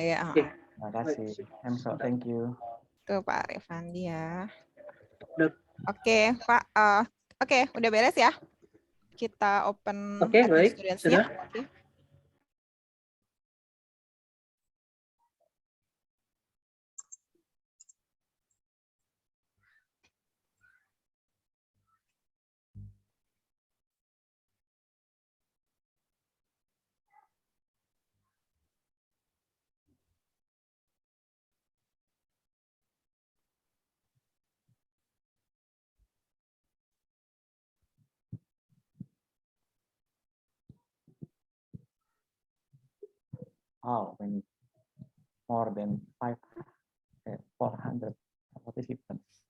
Ya, Oke, Terima kasih. Hemso, thank you. tuh Pak Revandi ya. udah. Oke, Pak. Oke, udah beres ya. Kita open Oke, admin baik. students-nya. Sudah. Oke. Oh, when more than 400 participants.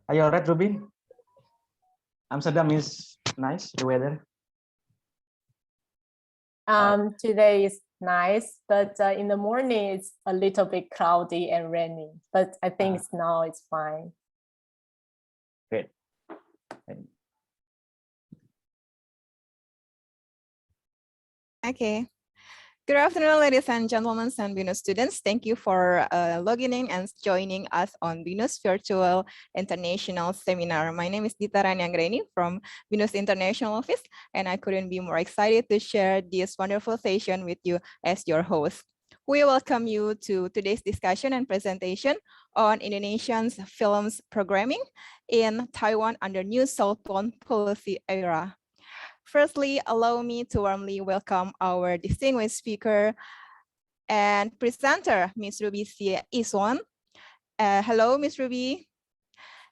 Are you all right, Ruby? Amsterdam is nice, the weather. Today is nice, but in the morning it's a little bit cloudy and rainy. But I think now it's fine. Great. Okay. Good afternoon, ladies and gentlemen and Binus students. Thank you for logging in and joining us on Binus Virtual International Seminar. My name is Dita Ranianggreni from Binus International Office, and I couldn't be more excited to share this wonderful session with you as your host. We welcome you to today's discussion and presentation on Indonesian's films programming in Taiwan under new Southbound Policy era. Firstly, allow me to warmly welcome our distinguished speaker and presenter, Ms. Ruby Hsieh I-Hsuan. Hello, Ms. Ruby.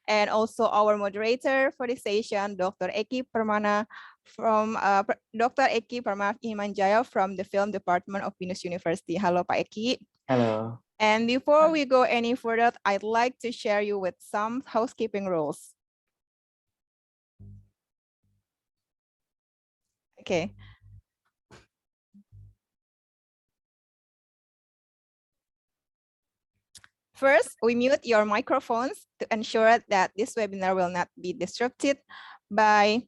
And also our moderator for this session, Dr. Eki Permana from Dr. Eki Permana Imanjaya from the Film Department of Binus University. Hello, Pak Eki. Hello. And before we go any further, I'd like to share you with some housekeeping rules. Okay. First, we mute your microphones to ensure that this webinar will not be disrupted by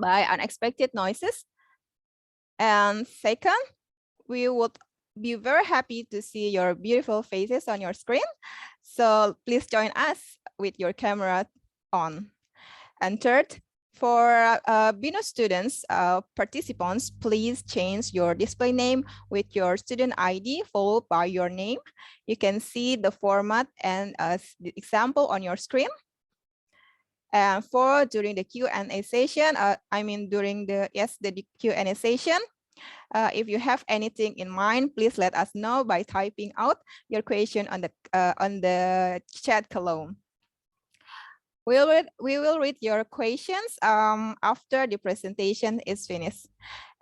unexpected noises. And second, we would be very happy to see your beautiful faces on your screen. So please join us with your camera on. And third, for Binus students, participants, please change your display name with your student ID followed by your name. You can see the format and the example on your screen. And for during the Q&A session, during the Q&A session, if you have anything in mind, please let us know by typing out your question on the chat column. We will read your questions after the presentation is finished.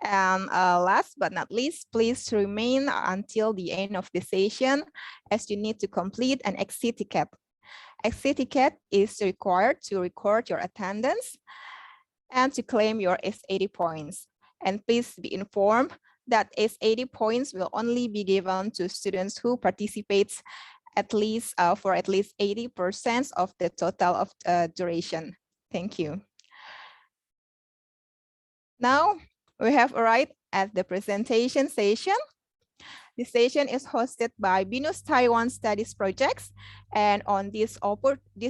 And last but not least, please remain until the end of the session as you need to complete an exit ticket. Exit ticket is required to record your attendance and to claim your S80 points. And please be informed that S80 points will only be given to students who participate for at least 80% of the total of duration. Thank you. Now we have arrived at the presentation session. This session is hosted by Binus Taiwan Studies Projects. And on this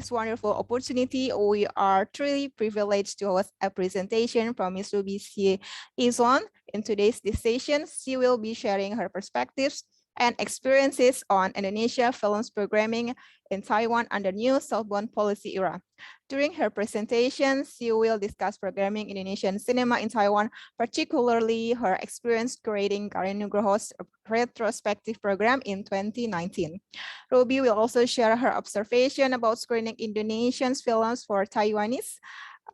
wonderful opportunity, we are truly privileged to host a presentation from Ms. Ruby Hsieh I-Hsuan. In today's session, she will be sharing her perspectives and experiences on Indonesia films programming in Taiwan under new Southbound Policy era. During her presentation, she will discuss programming Indonesian cinema in Taiwan, particularly her experience creating Garin Nugroho's retrospective program in 2019. Ruby will also share her observation about screening Indonesian films for Taiwanese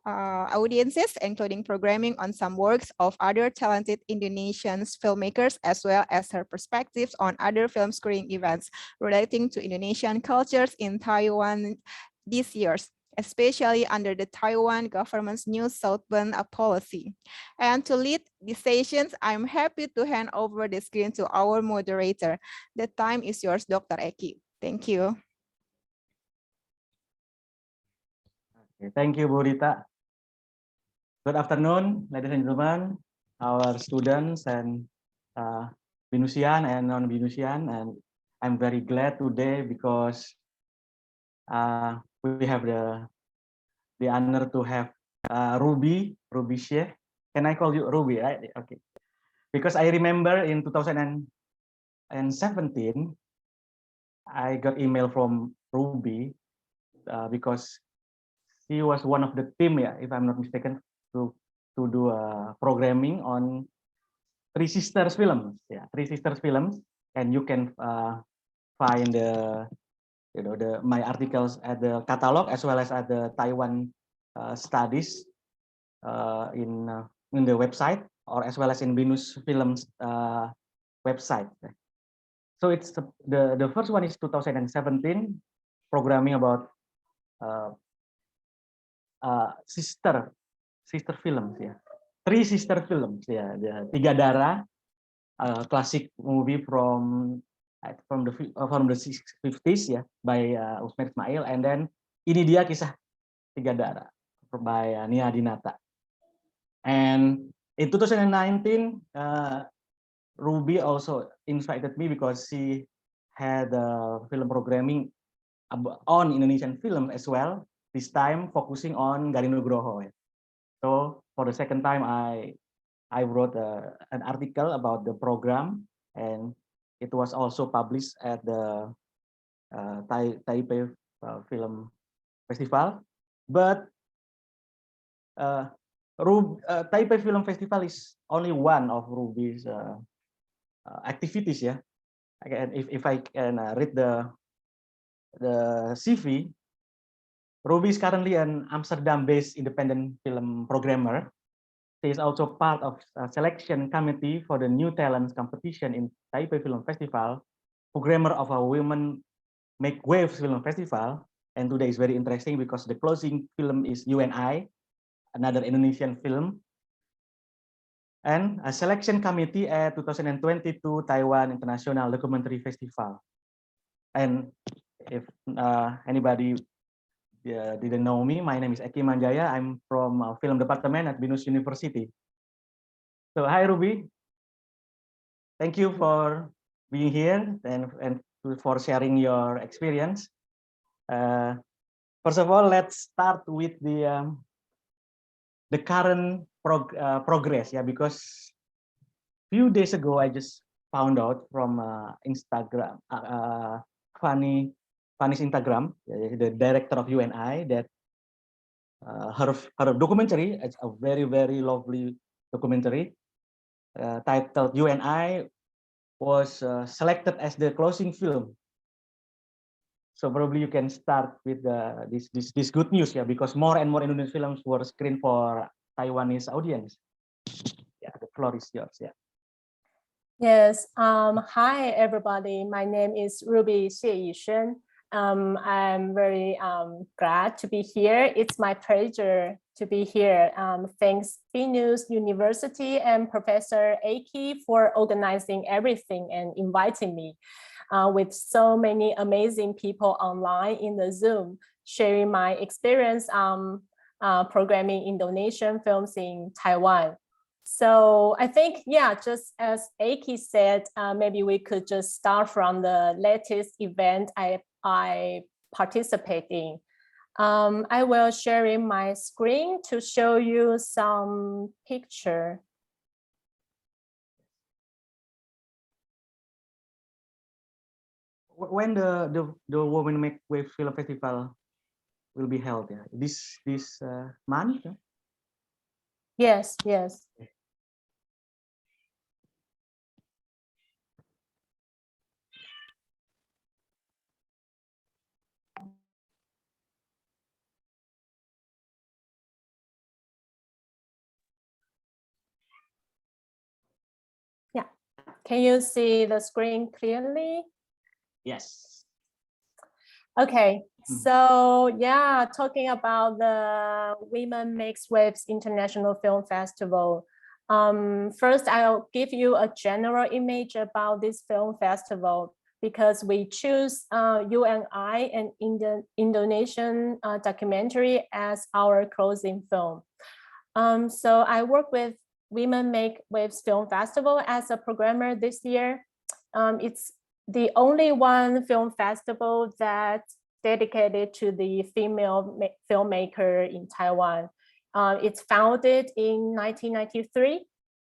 audiences, including programming on some works of other talented Indonesian filmmakers, as well as her perspectives on other film screening events relating to Indonesian cultures in Taiwan this year, especially under the Taiwan government's new Southbound Policy. And to lead these sessions, I'm happy to hand over the screen to our moderator. The time is yours, Dr. Eki. Thank you. Okay, thank you, Bu Rita. Good afternoon, ladies and gentlemen, our students and Binusian and non-Binusian, and I'm very glad today because we have the honor to have Ruby Hsieh. Can I call you Ruby, right? Okay. Because I remember in 2017, I got email from Ruby because she was one of the team, yeah, if I'm not mistaken, to do programming on Three Sisters films, yeah, Three Sisters films, and you can find the my articles at the catalog as well as at the Taiwan studies in the website, or as well as in Binus Films website. So it's the first one is 2017, programming about sister films, yeah, Three Sister films, yeah, the Tiga Darah, classic movie from the 50s, yeah, by Usman Ismail, and then Ini Dia Kisah Tiga Darah by Nia Dinata. And in 2019, Ruby also invited me because she had film programming on Indonesian film as well, this time focusing on Garin Nugroho. So for the second time, I wrote an article about the program, and it was also published at the Taipei Film Festival. But Taipei Film Festival is only one of Ruby's activities. Yeah, if I can read the CV, Ruby is currently an Amsterdam-based independent film programmer. She is also part of a selection committee for the New Talents competition in Taipei Film Festival, programmer of a Women Make Waves Film Festival. And today is very interesting because the closing film is You and I, another Indonesian film, and a selection committee at 2022 Taiwan International Documentary Festival. And if anybody didn't know me, my name is Eki Manjaya. I'm from film department at Binus University. So hi Ruby, thank you for being here and for sharing your experience. First of all, let's start with the current progress, yeah, because few days ago I just found out from Instagram, Fanny's Instagram, the director of UNI, that her documentary, it's a very lovely documentary titled UNI, was selected as the closing film. So probably you can start with this good news, yeah, because more and more Indonesian films were screened for Taiwanese audience. Yeah, the floor is yours. Yeah. Yes. Hi everybody. My name is Ruby Hsieh I-Hsuan. I'm very glad to be here. It's my pleasure to be here. Thanks Binus University and Professor Eki for organizing everything and inviting me with so many amazing people online in the Zoom, sharing my experience programming Indonesian films in Taiwan. So I think, yeah, just as Eki said, maybe we could just start from the latest event I participate in. I will share my screen to show you some picture. When the Women Make Waves Film Festival will be held? Yeah, this month. Yes. Yeah. Can you see the screen clearly? Yes. Okay, so yeah, talking about the Women Makes Waves International Film Festival. First, I'll give you a general image about this film festival because we choose UNI and Indonesian documentary as our closing film. So I work with Women Make Waves Film Festival as a programmer this year. It's the only one film festival that's dedicated to the female filmmaker in Taiwan. It's founded in 1993.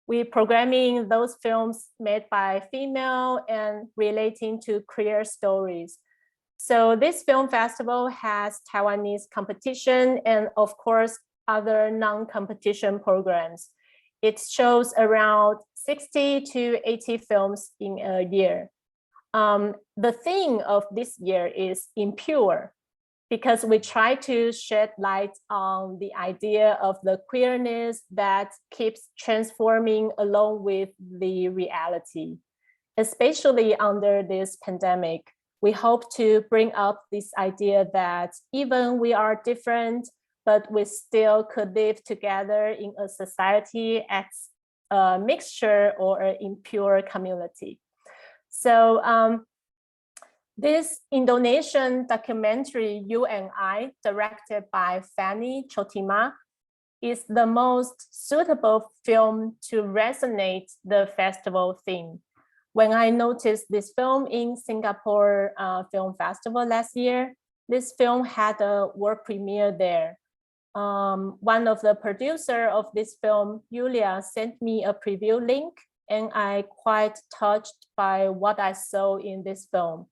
We're programming those films made by female and relating to queer stories. So this film festival has Taiwanese competition and of course, other non-competition programs. It shows around 60 to 80 films in a year. The theme of this year is impure, because we try to shed light on the idea of the queerness that keeps transforming along with the reality. Especially under this pandemic, we hope to bring up this idea that even we are different, but we still could live together in a society as a mixture or an impure community. So this Indonesian documentary, You and I, directed by Fanny Chotima, is the most suitable film to resonate the festival theme. When I noticed this film in Singapore Film Festival last year, this film had a world premiere there. One of the producers of this film, Yulia, sent me a preview link, and I quite touched by what I saw in this film.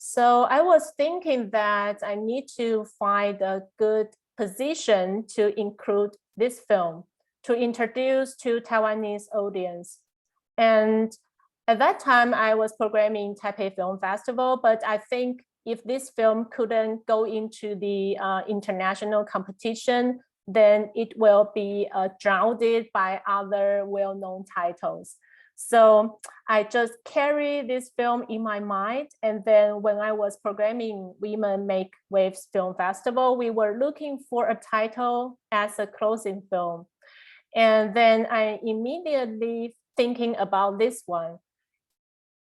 So I was thinking that I need to find a good position to include this film to introduce to Taiwanese audience. And at that time, I was programming Taipei Film Festival, but I think if this film couldn't go into the international competition, then it will be drowned by other well-known titles. So I just carry this film in my mind. And then when I was programming Women Make Waves Film Festival, we were looking for a title as a closing film. And then I immediately thinking about this one.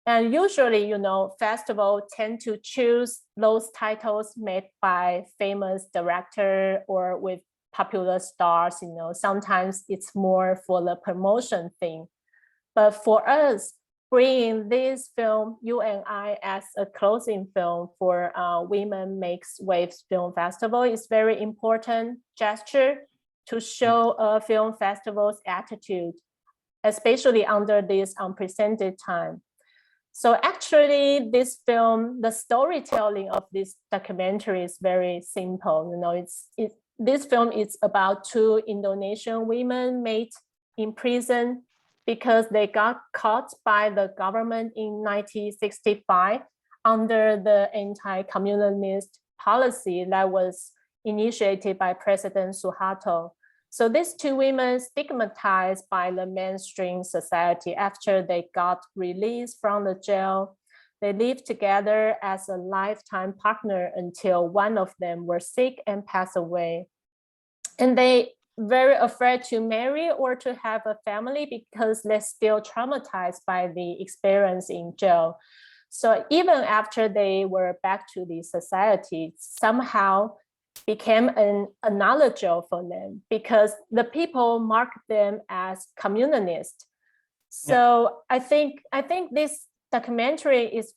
And usually, you know, festivals tend to choose those titles made by famous director or with popular stars, you know, sometimes it's more for the promotion thing. But for us, bringing this film, You and I, as a closing film for Women Makes Waves Film Festival is very important gesture to show a film festival's attitude, especially under this unprecedented time. So actually, this film, the storytelling of this documentary is very simple. You know, this film is about two Indonesian women made in prison because they got caught by the government in 1965 under the anti-communist policy that was initiated by President Suharto. So these two women stigmatized by the mainstream society after they got released from the jail. They lived together as a lifetime partner until one of them were sick and passed away. And they very afraid to marry or to have a family because they're still traumatized by the experience in jail. So even after they were back to the society, somehow became an analogy for them because the people mark them as communist. So yeah. I think this documentary is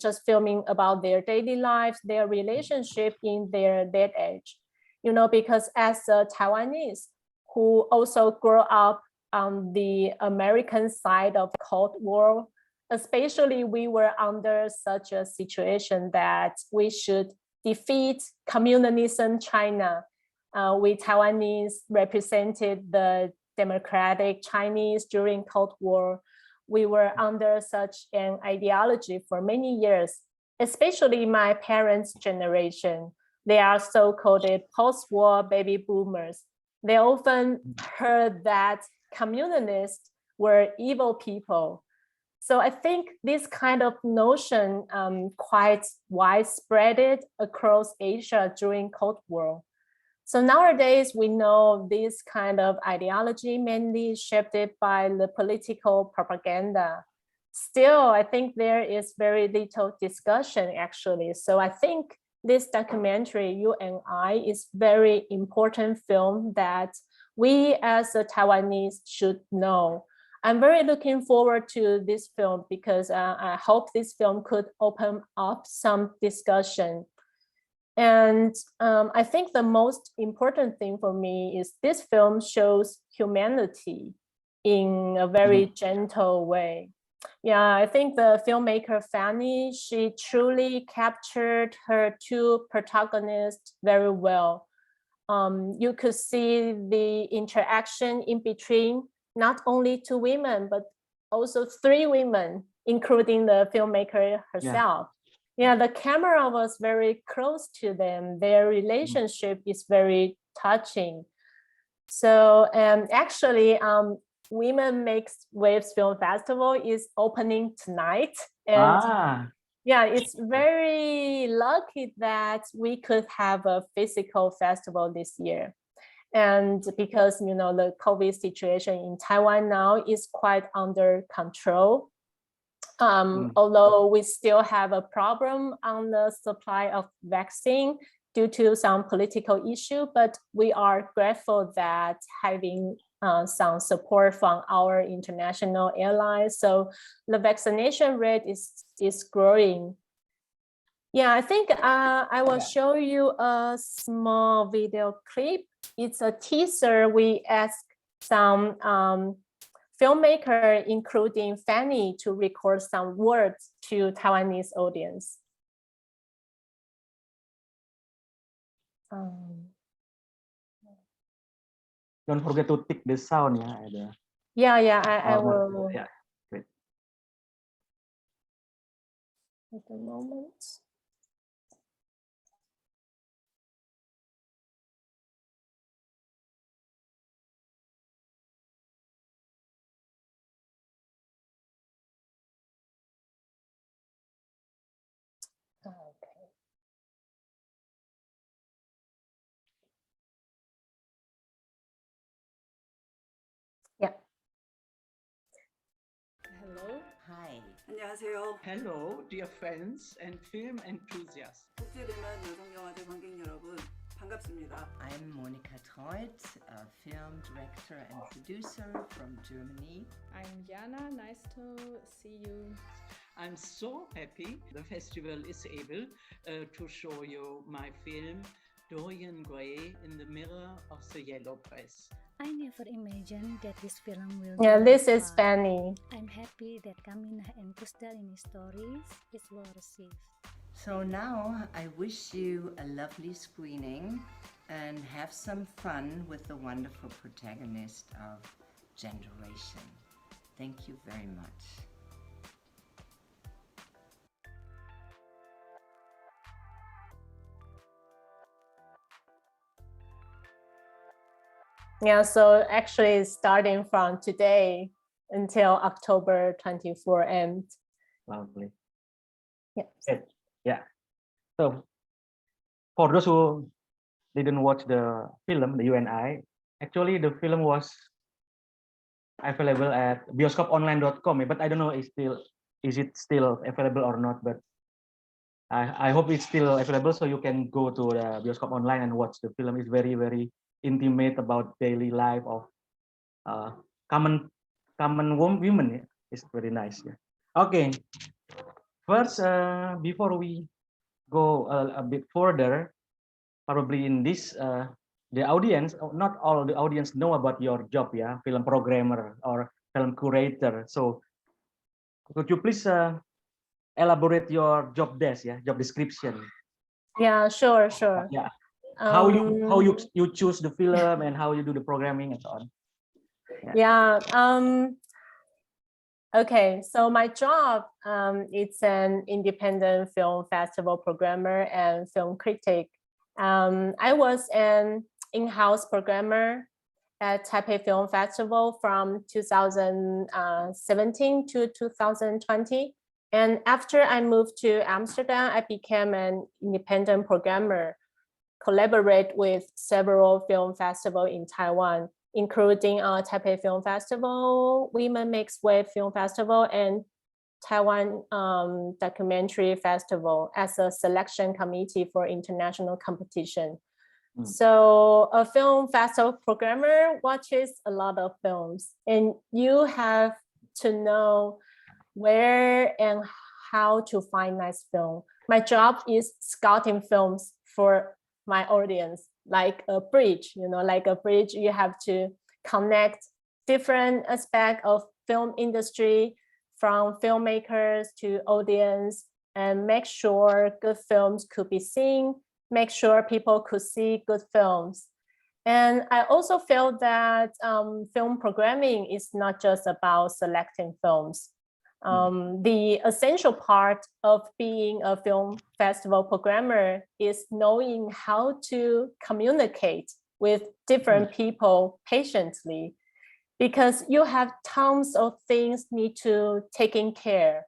just filming about their daily lives, their relationship in their dead age. You know, because as a Taiwanese who also grew up on the American side of Cold War, especially we were under such a situation that we should defeat communism China. We Taiwanese represented the democratic Chinese during Cold War. We were under such an ideology for many years, especially my parents' generation. They are so-called post-war baby boomers. They often heard that communists were evil people. So I think this kind of notion quite widespread across Asia during Cold War. So nowadays we know this kind of ideology mainly shaped by the political propaganda. Still, I think there is very little discussion actually. So I think this documentary, You and I, is very important film that we as a Taiwanese should know. I'm very looking forward to this film because I hope this film could open up some discussion. And I think the most important thing for me is this film shows humanity in a very gentle way. Yeah, I think the filmmaker Fanny, she truly captured her two protagonists very well. You could see the interaction in between not only two women, but also three women, including the filmmaker herself. Yeah, the camera was very close to them. Their relationship is very touching. So actually, Women Makes Waves Film Festival is opening tonight. And yeah, it's very lucky that we could have a physical festival this year. And because, you know, the COVID situation in Taiwan now is quite under control. Although we still have a problem on the supply of vaccine due to some political issue, but we are grateful that having some support from our international airlines. So the vaccination rate is growing. Yeah, I think I will show you a small video clip. It's a teaser. We asked some filmmaker, including Fanny, to record some words to Taiwanese audience. Don't forget to tick the sound, yeah. Yeah, I will. Yeah, great. At the moment. Okay. Yeah. Hello. Hi. 안녕하세요. Hello, dear friends and film enthusiasts. 국제대만 여성영화제 관객 여러분, 반갑습니다. I'm Monika Treut, a film director and producer from Germany. I'm Jana, nice to see you. I'm so happy the festival is able to show you my film, Dorian Gray in the Mirror of the Yellow Press. I never imagined that this film will. Yeah, this be is fun. Fanny. I'm happy that Kamina and Kustalini's stories is well received. So now I wish you a lovely screening and have some fun with the wonderful protagonist of Generation. Thank you very much. Yeah, so actually starting from today until October 24 and Lovely. yeah. Yeah. So for those who didn't watch the film, the UNI, actually the film was available at bioscoponline.com, but I don't know is it still available or not, but I hope it's still available so you can go to the Bioscope Online and watch the film. It's very, very intimate about daily life of common women. Yeah? It's very nice. Yeah. Okay. First, before we go a bit further, probably in this the audience, not all the audience know about your job, yeah, film programmer or film curator. So could you please elaborate your job desk, yeah, job description? Yeah, sure. Yeah. How you choose the film and how you do the programming and so on. Yeah. Okay, so my job, it's an independent film festival programmer and film critic. I was an in-house programmer at Taipei Film Festival from 2017 to 2020. And after I moved to Amsterdam, I became an independent programmer, collaborate with several film festivals in Taiwan, including Taipei Film Festival, Women Makes Wave Film Festival, and Taiwan Documentary Festival as a selection committee for international competition. So a film festival programmer watches a lot of films, and you have to know where and how to find nice film. My job is scouting films for my audience, like a bridge, like a bridge, you have to connect different aspects of film industry, from filmmakers to audience, and make sure good films could be seen, make sure people could see good films. And I also feel that film programming is not just about selecting films. The essential part of being a film festival programmer is knowing how to communicate with different people patiently, because you have tons of things need to taken care.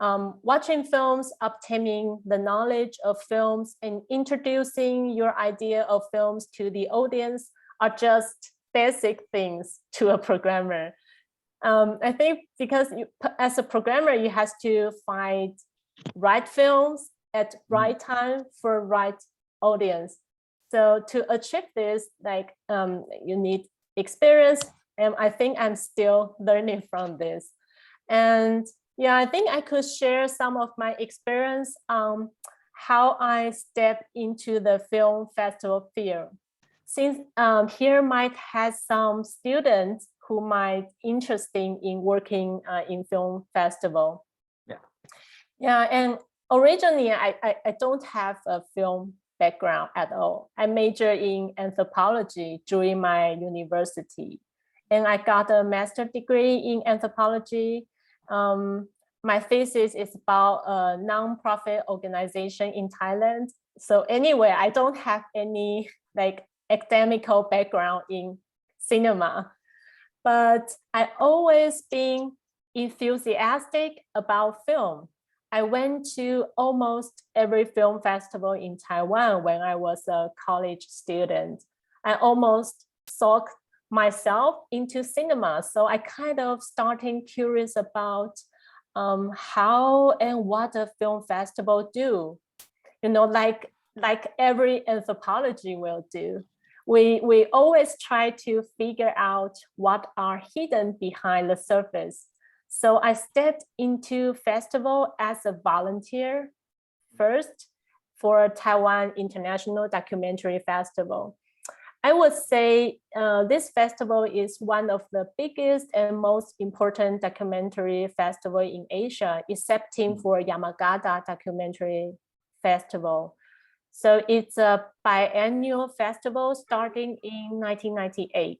Watching films, obtaining the knowledge of films, and introducing your idea of films to the audience are just basic things to a programmer. I think because as a programmer, you have to find right films at right time for right audience. So to achieve this, you need experience, and I think I'm still learning from this. And yeah, I think I could share some of my experience on how I stepped into the film festival field. Since here might have some students who might interested in working in film festival. Yeah, and originally I don't have a film background at all. I majored in anthropology during my university, and I got a master's degree in anthropology. My thesis is about a non-profit organization in Thailand. So anyway, I don't have any academical background in cinema, but I always been enthusiastic about film. I went to almost every film festival in Taiwan when I was a college student. I almost sucked myself into cinema. So I kind of started curious about how and what a film festival do. Like every anthropology will do. We always try to figure out what are hidden behind the surface. So I stepped into festival as a volunteer first for Taiwan International Documentary Festival. I would say this festival is one of the biggest and most important documentary festival in Asia, excepting for Yamagata Documentary Festival. So it's a biannual festival starting in 1998.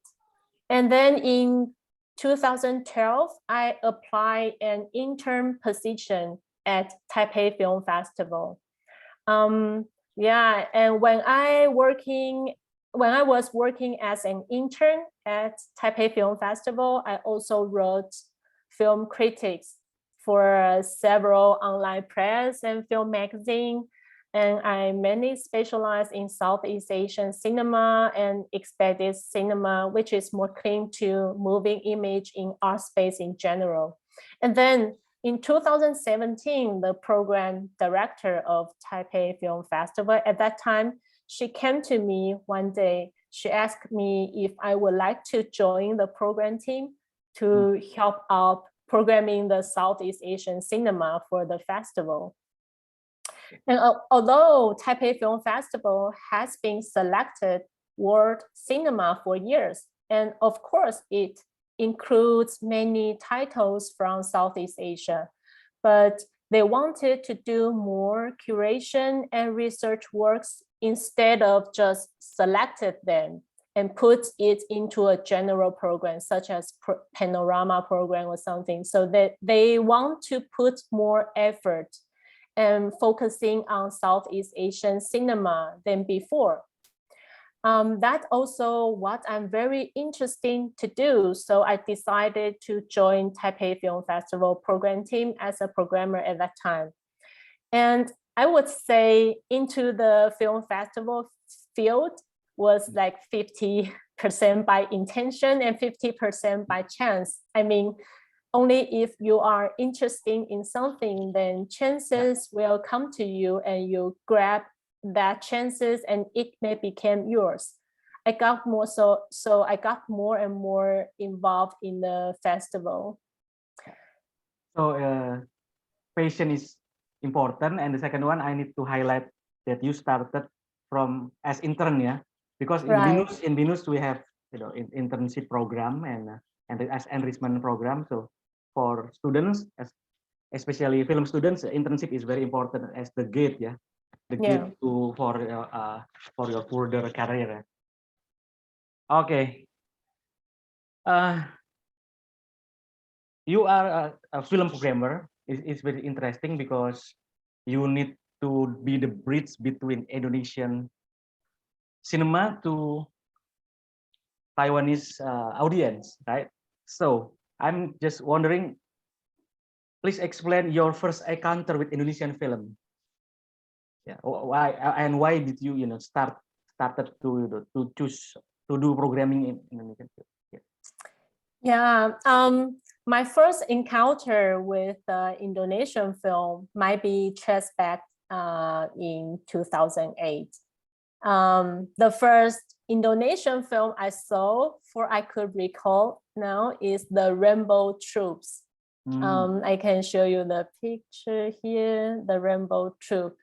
And then in 2012, I applied an intern position at Taipei Film Festival. Yeah, and when I was working as an intern at Taipei Film Festival, I also wrote film critics for several online press and film magazine. And I mainly specialize in Southeast Asian cinema and expedited cinema, which is more clean to moving image in art space in general. And then in 2017, the program director of Taipei Film Festival at that time, she came to me one day. She asked me if I would like to join the program team to help out programming the Southeast Asian cinema for the festival. And although Taipei Film Festival has been selected world cinema for years, and of course it includes many titles from Southeast Asia, but they wanted to do more curation and research works instead of just selected them and put it into a general program such as panorama program or something. So that they want to put more effort and focusing on Southeast Asian cinema than before. That's also what I'm very interested to do. So I decided to join Taipei Film Festival program team as a programmer at that time. And I would say into the film festival field was like 50% by intention and 50% by chance. I mean, only if you are interested in something, then chances will come to you and you grab that chances and it may become yours. I got more I got more and more involved in the festival. So passion is important, and the second one I need to highlight that you started from as intern, yeah, because in Binus we have internship program and as enrichment program. So for students, especially film students, internship is very important as the gate, yeah, the gate to for your further career. Okay. You are a film programmer. It's very interesting because you need to be the bridge between Indonesian cinema to Taiwanese audience, right? So I'm just wondering, please explain your first encounter with Indonesian film. Yeah, why did you started to choose to do programming in Indonesian film? My first encounter with Indonesian film might be traced back in 2008. The first Indonesian film I saw, for I could recall now, is The Rainbow Troops. I can show you the picture here, The Rainbow Troop.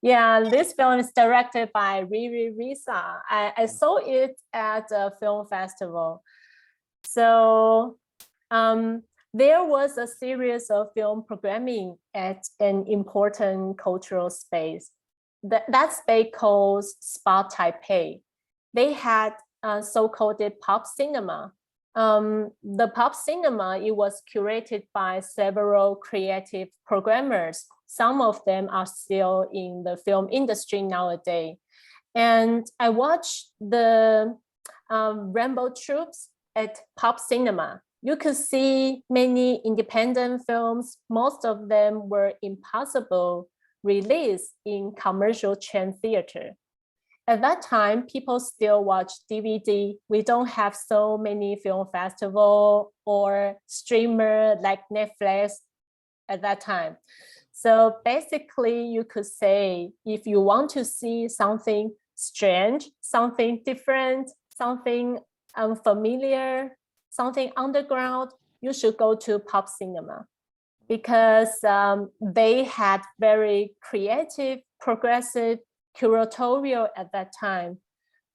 Yeah, this film is directed by Ruby Hsieh. I saw it at a film festival. So there was a series of film programming at an important cultural space. That space called Spot Taipei. They had so-called pop cinema. The pop cinema, it was curated by several creative programmers. Some of them are still in the film industry nowadays. And I watched the Rainbow Troops at pop cinema. You could see many independent films. Most of them were impossible released in commercial chain theater. At that time, people still watch DVD. We don't have so many film festival or streamer like Netflix at that time. So basically, you could say if you want to see something strange, something different, something unfamiliar, something underground, you should go to pop cinema because they had very creative, progressive, curatorial at that time.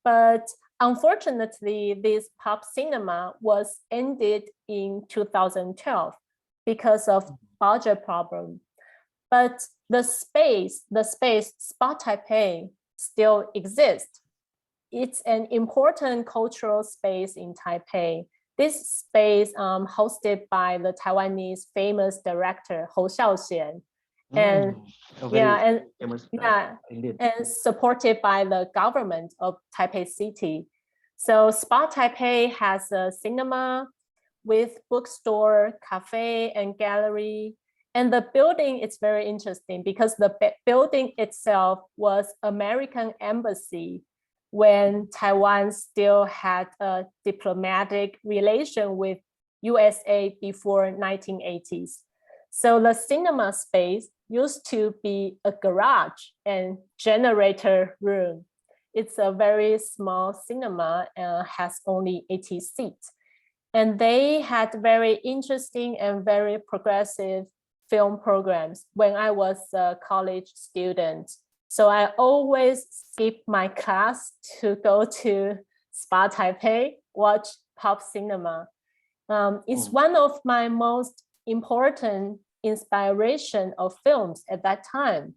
But unfortunately, this pop cinema was ended in 2012 because of budget problem. But the space, Spot Taipei, still exists. It's an important cultural space in Taipei. This space hosted by the Taiwanese famous director Housekeeping Rules, and supported by the government of Taipei City. So Spot Taipei has a cinema with bookstore, cafe, and gallery. And the building is very interesting because the building itself was American embassy when Taiwan still had a diplomatic relation with USA before 1980s. So the cinema space used to be a garage and generator room. It's a very small cinema and has only 80 seats. And they had very interesting and very progressive film programs when I was a college student. So I always skip my class to go to Spot Taipei, watch pop cinema. It's one of my most important inspiration of films at that time.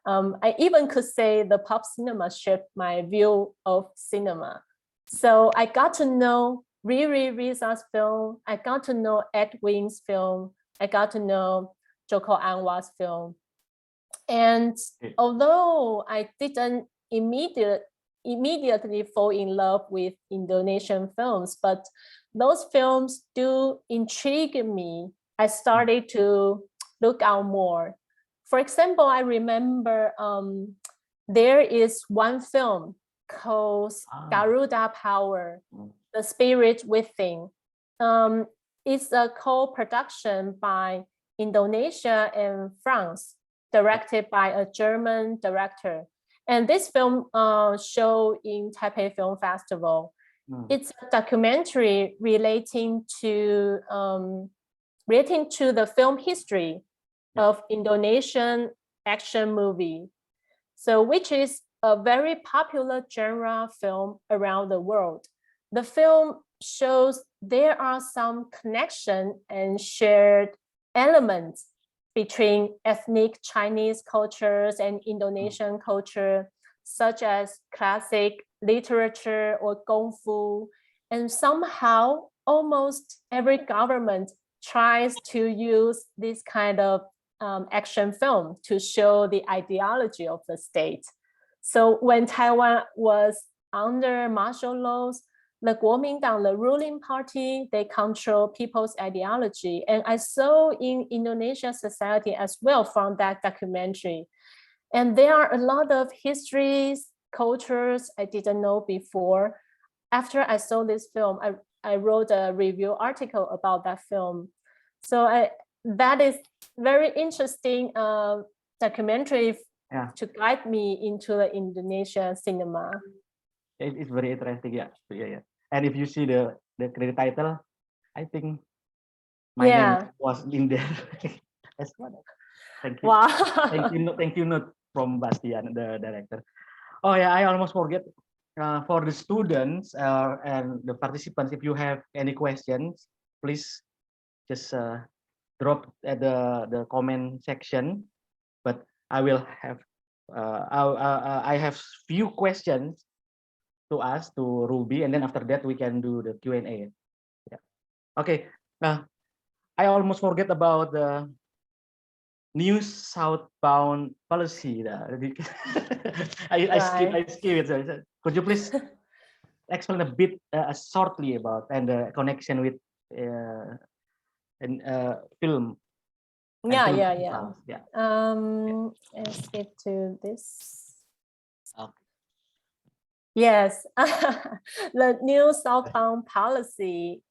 I even could say the pop cinema shaped my view of cinema. So I got to know Ruby Hsieh's film. I got to know Edwin's film. I got to know Joko Anwar's film. And although I didn't immediately fall in love with Indonesian films, but those films do intrigue me. I started to look out more. For example, I remember there is one film called Garuda Power, The Spirit Within. It's a co-production by Indonesia and France, directed by a German director. And this film show in Taipei Film Festival. It's a documentary relating to the film history of Indonesian action movie. So which is a very popular genre film around the world. The film shows there are some connection and shared elements between ethnic Chinese cultures and Indonesian culture, such as classic literature or Kung Fu. And somehow almost every government tries to use this kind of action film to show the ideology of the state. So when Taiwan was under martial laws, the Kuomintang, the ruling party, they control people's ideology. And I saw in Indonesian society as well from that documentary. And there are a lot of histories, cultures I didn't know before. After I saw this film, I wrote a review article about that film. So that is very interesting documentary to guide me into the Indonesian cinema. It's very interesting, yeah. And if you see the credit title, I think my name was in there as well. Thank you. Wow. Thank you, Nut, from Bastian, the director. Oh yeah, I almost forget. For the students and the participants, if you have any questions, please just drop at the comment section. But I will have I have few questions to ask to Ruby, and then after that we can do the Q&A. Yeah. Okay. I almost forget about the new southbound policy. I skip it. Could you please explain a bit shortly about and the connection with film? Yeah. Let's skip to this. Okay. Yes, the new southbound policy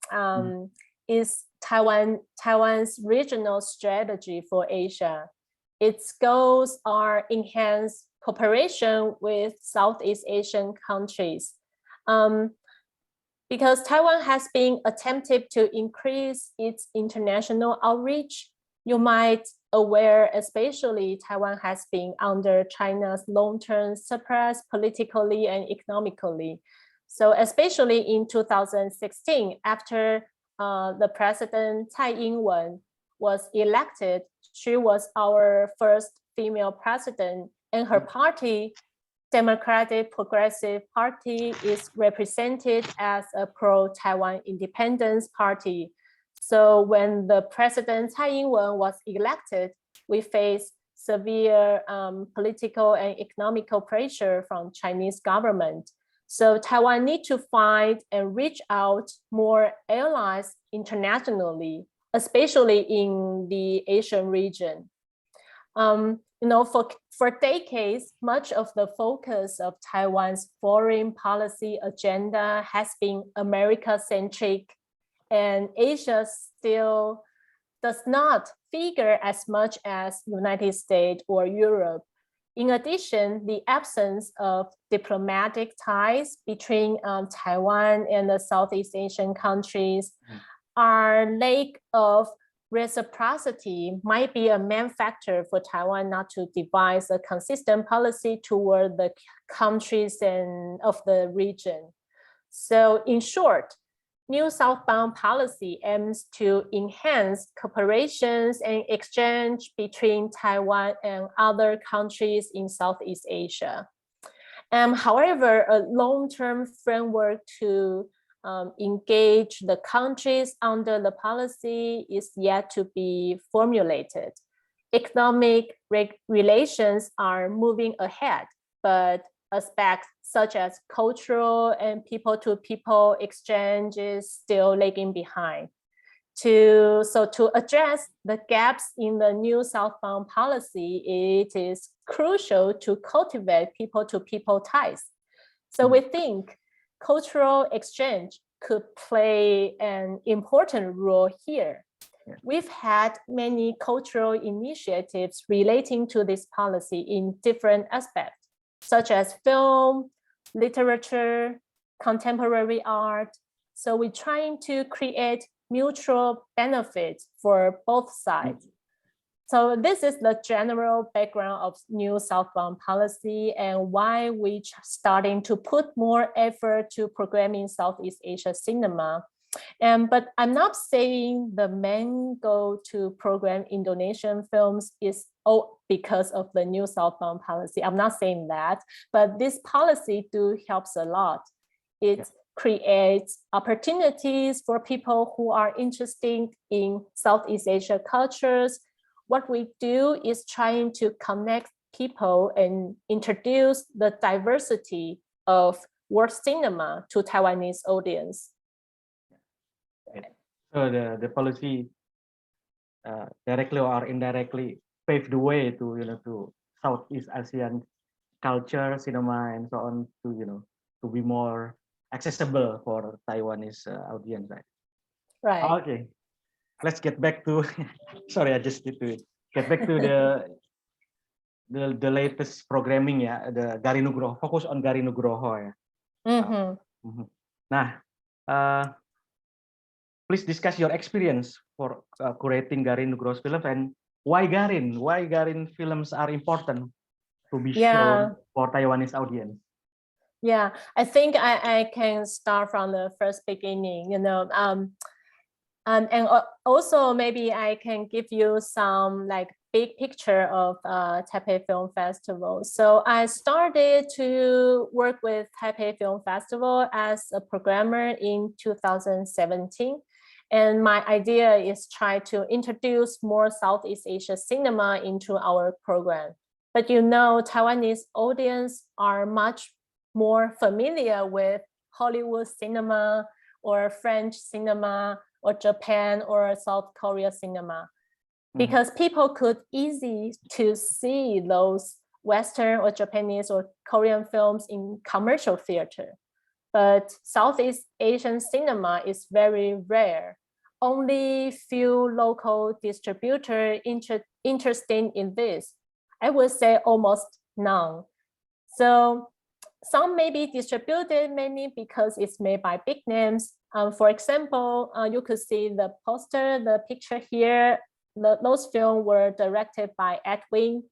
is Taiwan's regional strategy for Asia. Its goals are enhance cooperation with Southeast Asian countries. Because Taiwan has been attempted to increase its international outreach, you might aware, especially Taiwan has been under China's long-term suppress politically and economically. So especially in 2016, after the President Tsai Ing-wen was elected, she was our first female president, and her party, Democratic Progressive Party, is represented as a pro-Taiwan independence party. So when the President Tsai Ing-wen was elected, we faced severe political and economical pressure from Chinese government. So Taiwan need to find and reach out more allies internationally, especially in the Asian region. For decades, much of the focus of Taiwan's foreign policy agenda has been America-centric, and Asia still does not figure as much as United States or Europe. In addition, the absence of diplomatic ties between Taiwan and the Southeast Asian countries, our lack of reciprocity might be a main factor for Taiwan not to devise a consistent policy toward the countries and of the region. So in short, new southbound policy aims to enhance cooperations and exchange between Taiwan and other countries in Southeast Asia. However, a long-term framework to engage the countries under the policy is yet to be formulated. Economic relations are moving ahead, but aspects such as cultural and people-to-people exchange is still lagging behind. To address the gaps in the new southbound policy, it is crucial to cultivate people-to-people ties. So we think cultural exchange could play an important role here. We've had many cultural initiatives relating to this policy in different aspects. such as film, literature, contemporary art. So we're trying to create mutual benefits for both sides. So this is the general background of new Southbound policy and why we're starting to put more effort to programming Southeast Asia cinema. But I'm not saying the main goal to program Indonesian films is because of the new Southbound policy. I'm not saying that, but this policy helps a lot. It creates opportunities for people who are interested in Southeast Asia cultures. What we do is trying to connect people and introduce the diversity of world cinema to Taiwanese audience. So the policy directly or indirectly paved the way to to Southeast Asian culture, cinema, and so on to be more accessible for Taiwanese audience, right? Right. Okay, let's get back to. Sorry, I just need to get back to the latest programming the Garin Nugroho. Focus on Garin Nugroho Nah, please discuss your experience for curating Garin Nugroho's films and why Garin? Why Garin films are important to be shown for Taiwanese audience? Yeah, I think I can start from the first beginning, and also maybe I can give you some big picture of Taipei Film Festival. So I started to work with Taipei Film Festival as a programmer in 2017. And my idea is try to introduce more Southeast Asia cinema into our program. But Taiwanese audience are much more familiar with Hollywood cinema or French cinema or Japan or South Korea cinema, because people could easy to see those Western or Japanese or Korean films in commercial theater. But Southeast Asian cinema is very rare. Only few local distributors interested in this. I would say almost none. So some may be distributed mainly because it's made by big names. For example, you could see the poster, the picture here. Those films were directed by Edwin.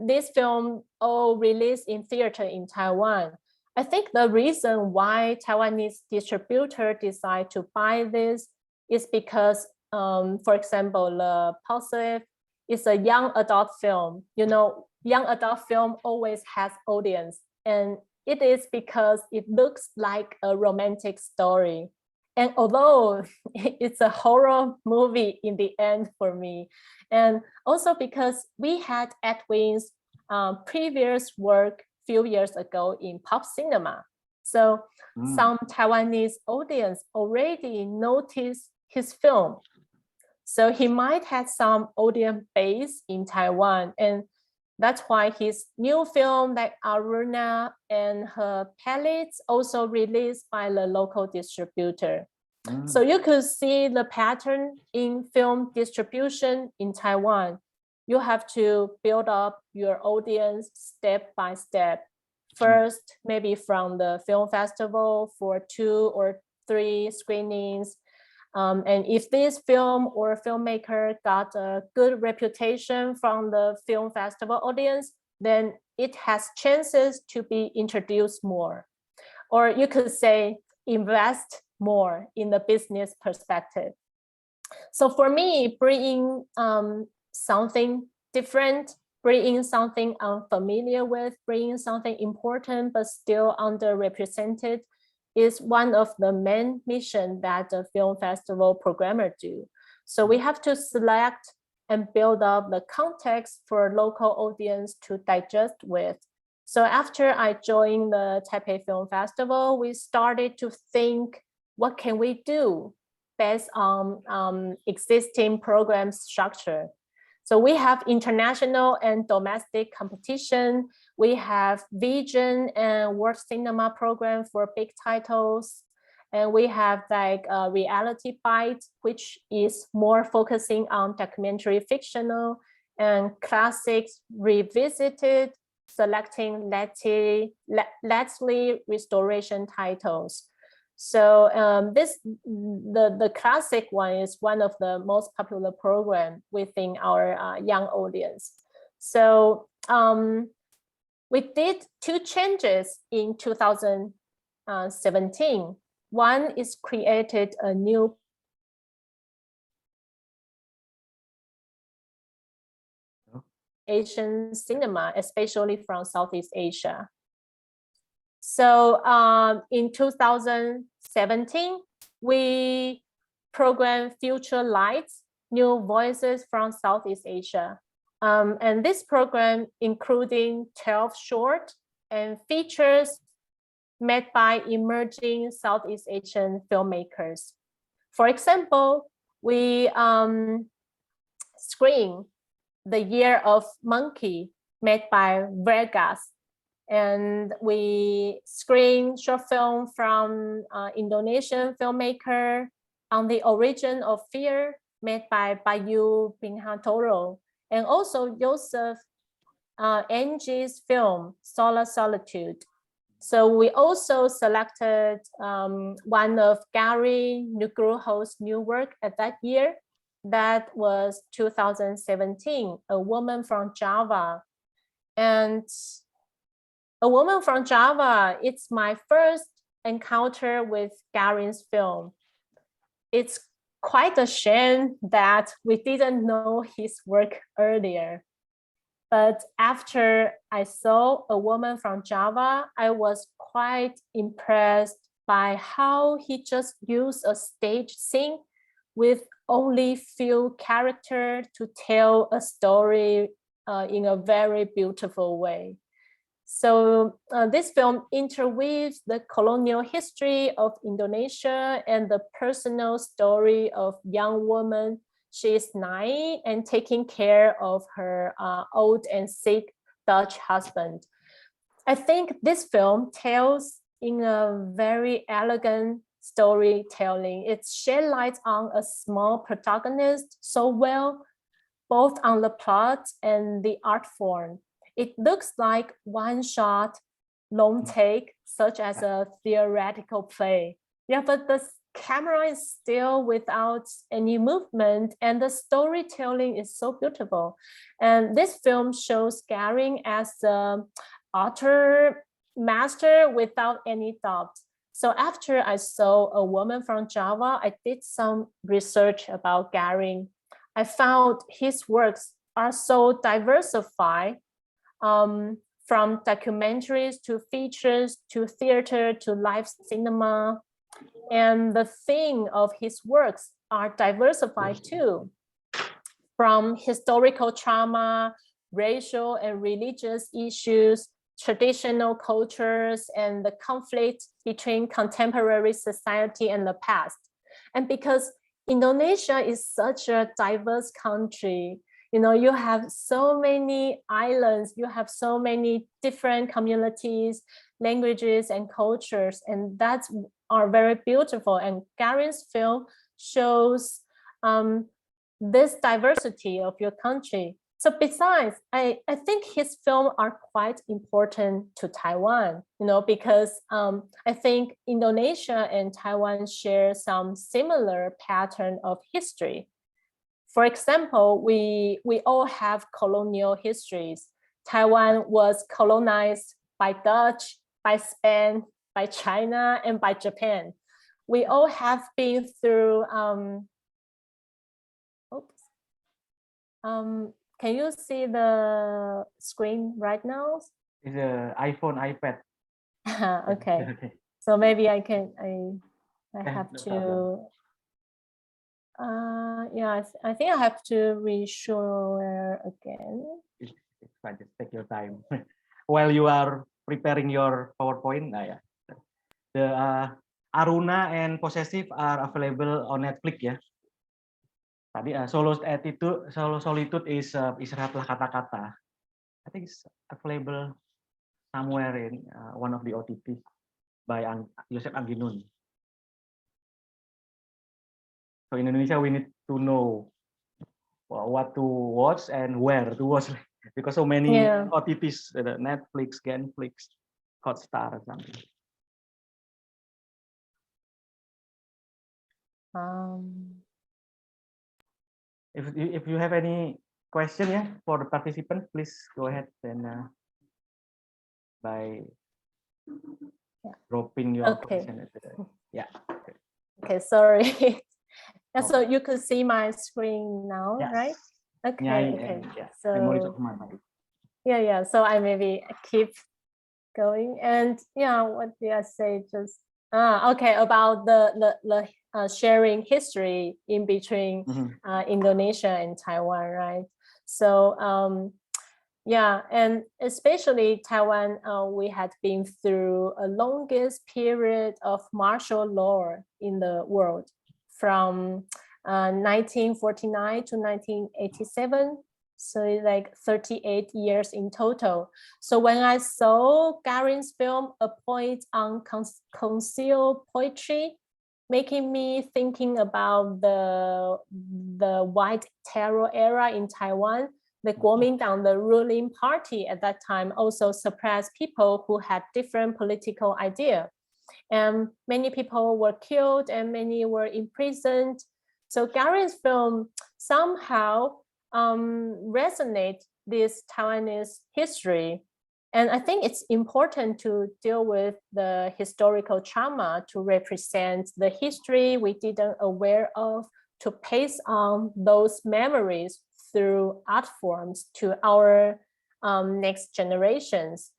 This film all released in theater in Taiwan. I think the reason why Taiwanese distributor decide to buy this is because, for example, the poster is a young adult film. Young adult film always has audience. And it is because it looks like a romantic story. And although it's a horror movie in the end for me, and also because we had Edwin's previous work few years ago in pop cinema. So some Taiwanese audience already noticed his film. So he might have some audience base in Taiwan. And that's why his new film like Aruna and her palettes also released by the local distributor. So you could see the pattern in film distribution in Taiwan. You have to build up your audience step by step. First, maybe from the film festival for 2 or 3 screenings. And if this film or filmmaker got a good reputation from the film festival audience, then it has chances to be introduced more. Or you could say invest more in the business perspective. So for me, bringing something different, bringing something unfamiliar with, bringing something important but still underrepresented is one of the main missions that the film festival programmer do. So we have to select and build up the context for local audience to digest with. So after I joined the Taipei Film Festival, we started to think, what can we do based on existing program structure? So we have international and domestic competition. We have vision and world cinema program for big titles. And we have like a reality bite, which is more focusing on documentary fictional and classics revisited. selecting Leslie restoration titles. So the classic one is one of the most popular program within our young audience. So we did two changes in 2017. One is created a new Asian cinema, especially from Southeast Asia. So in 2017, we programmed Future Lights, New Voices from Southeast Asia. And this program including 12 short and features made by emerging Southeast Asian filmmakers. For example, we screened The Year of Monkey made by Vegas. And we screened short film from Indonesian filmmaker On the Origin of Fear made by Bayu Pinhantoro. And also Joseph Ng's film Solar Solitude. So we also selected one of Garin Nugroho's new work at that year. That was 2017, A Woman from Java. And A Woman from Java, it's my first encounter with Garin's film. It's quite a shame that we didn't know his work earlier. But after I saw A Woman from Java, I was quite impressed by how he just used a stage scene with only few characters to tell a story in a very beautiful way. So this film interweaves the colonial history of Indonesia and the personal story of young woman. She is 9 and taking care of her old and sick Dutch husband. I think this film tells in a very elegant storytelling. It sheds light on a small protagonist so well, both on the plot and the art form. It looks like one shot, long take, such as a theoretical play. Yeah, but the camera is still without any movement and the storytelling is so beautiful. And this film shows Garin as an author master without any doubt. So after I saw A Woman from Java, I did some research about Garin. I found his works are so diversified, from documentaries to features to theater to live cinema. And the theme of his works are diversified too, from historical trauma, racial and religious issues, traditional cultures, and the conflict between contemporary society and the past. And because Indonesia is such a diverse country, you know, you have so many islands, you have so many different communities, languages, and cultures, and that are very beautiful. And Garin's film shows this diversity of your country. So besides, I think his films are quite important to Taiwan, you know, because I think Indonesia and Taiwan share some similar pattern of history. For example, we all have colonial histories. Taiwan was colonized by Dutch, by Spain, by China, and by Japan. We all have been through, can you see the screen right now? It's an iPhone, iPad. Okay. So maybe I have No to, problem. yeah, I think I have to reshare again. It's fine, just take your time. While you are preparing your PowerPoint, the Aruna and Possessive are available on Netflix ya. Tadi Solo Solitude is istirahatlah kata-kata. I think it's available somewhere in one of the OTT by Joseph Anginun. So in Indonesia, we need to know what to watch and where to watch. because so many Yeah. OTTs, Netflix, Genflix, Hotstar, or something. If you have any question, yeah, for the participant, please go ahead and by dropping your question. Yeah. Okay, sorry. No. So you could see my screen now, Yes. right? Okay. Yeah, Okay. yeah. So yeah. So I maybe keep going, and yeah, what did I say? Just okay, about the sharing history in between Indonesia and Taiwan, right? So yeah, and especially Taiwan, we had been through a longest period of martial law in the world, from 1949 to 1987. So it's like 38 years in total. So when I saw Garin's film, A Point on Concealed Poetry, making me thinking about the White Terror era in Taiwan, the Kuomintang, the ruling party at that time, also suppressed people who had different political ideas. And many people were killed and many were imprisoned. So Garin's film somehow resonate this Taiwanese history. And I think it's important to deal with the historical trauma to represent the history we didn't aware of, to pass on those memories through art forms to our next generations.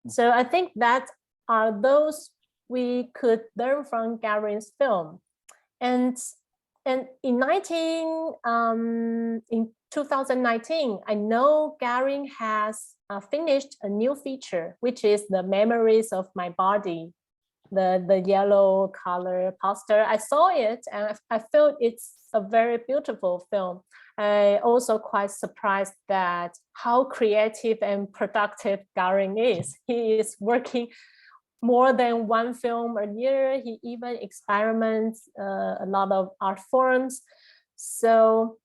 So I think that are those we could learn from Garin's film. And in 2019, I know Garin has finished a new feature, which is The Memories of My Body, the yellow color poster. I saw it and I felt it's a very beautiful film. I also quite surprised that how creative and productive Garin is. He is working more than one film a year. He even experiments a lot of art forms. So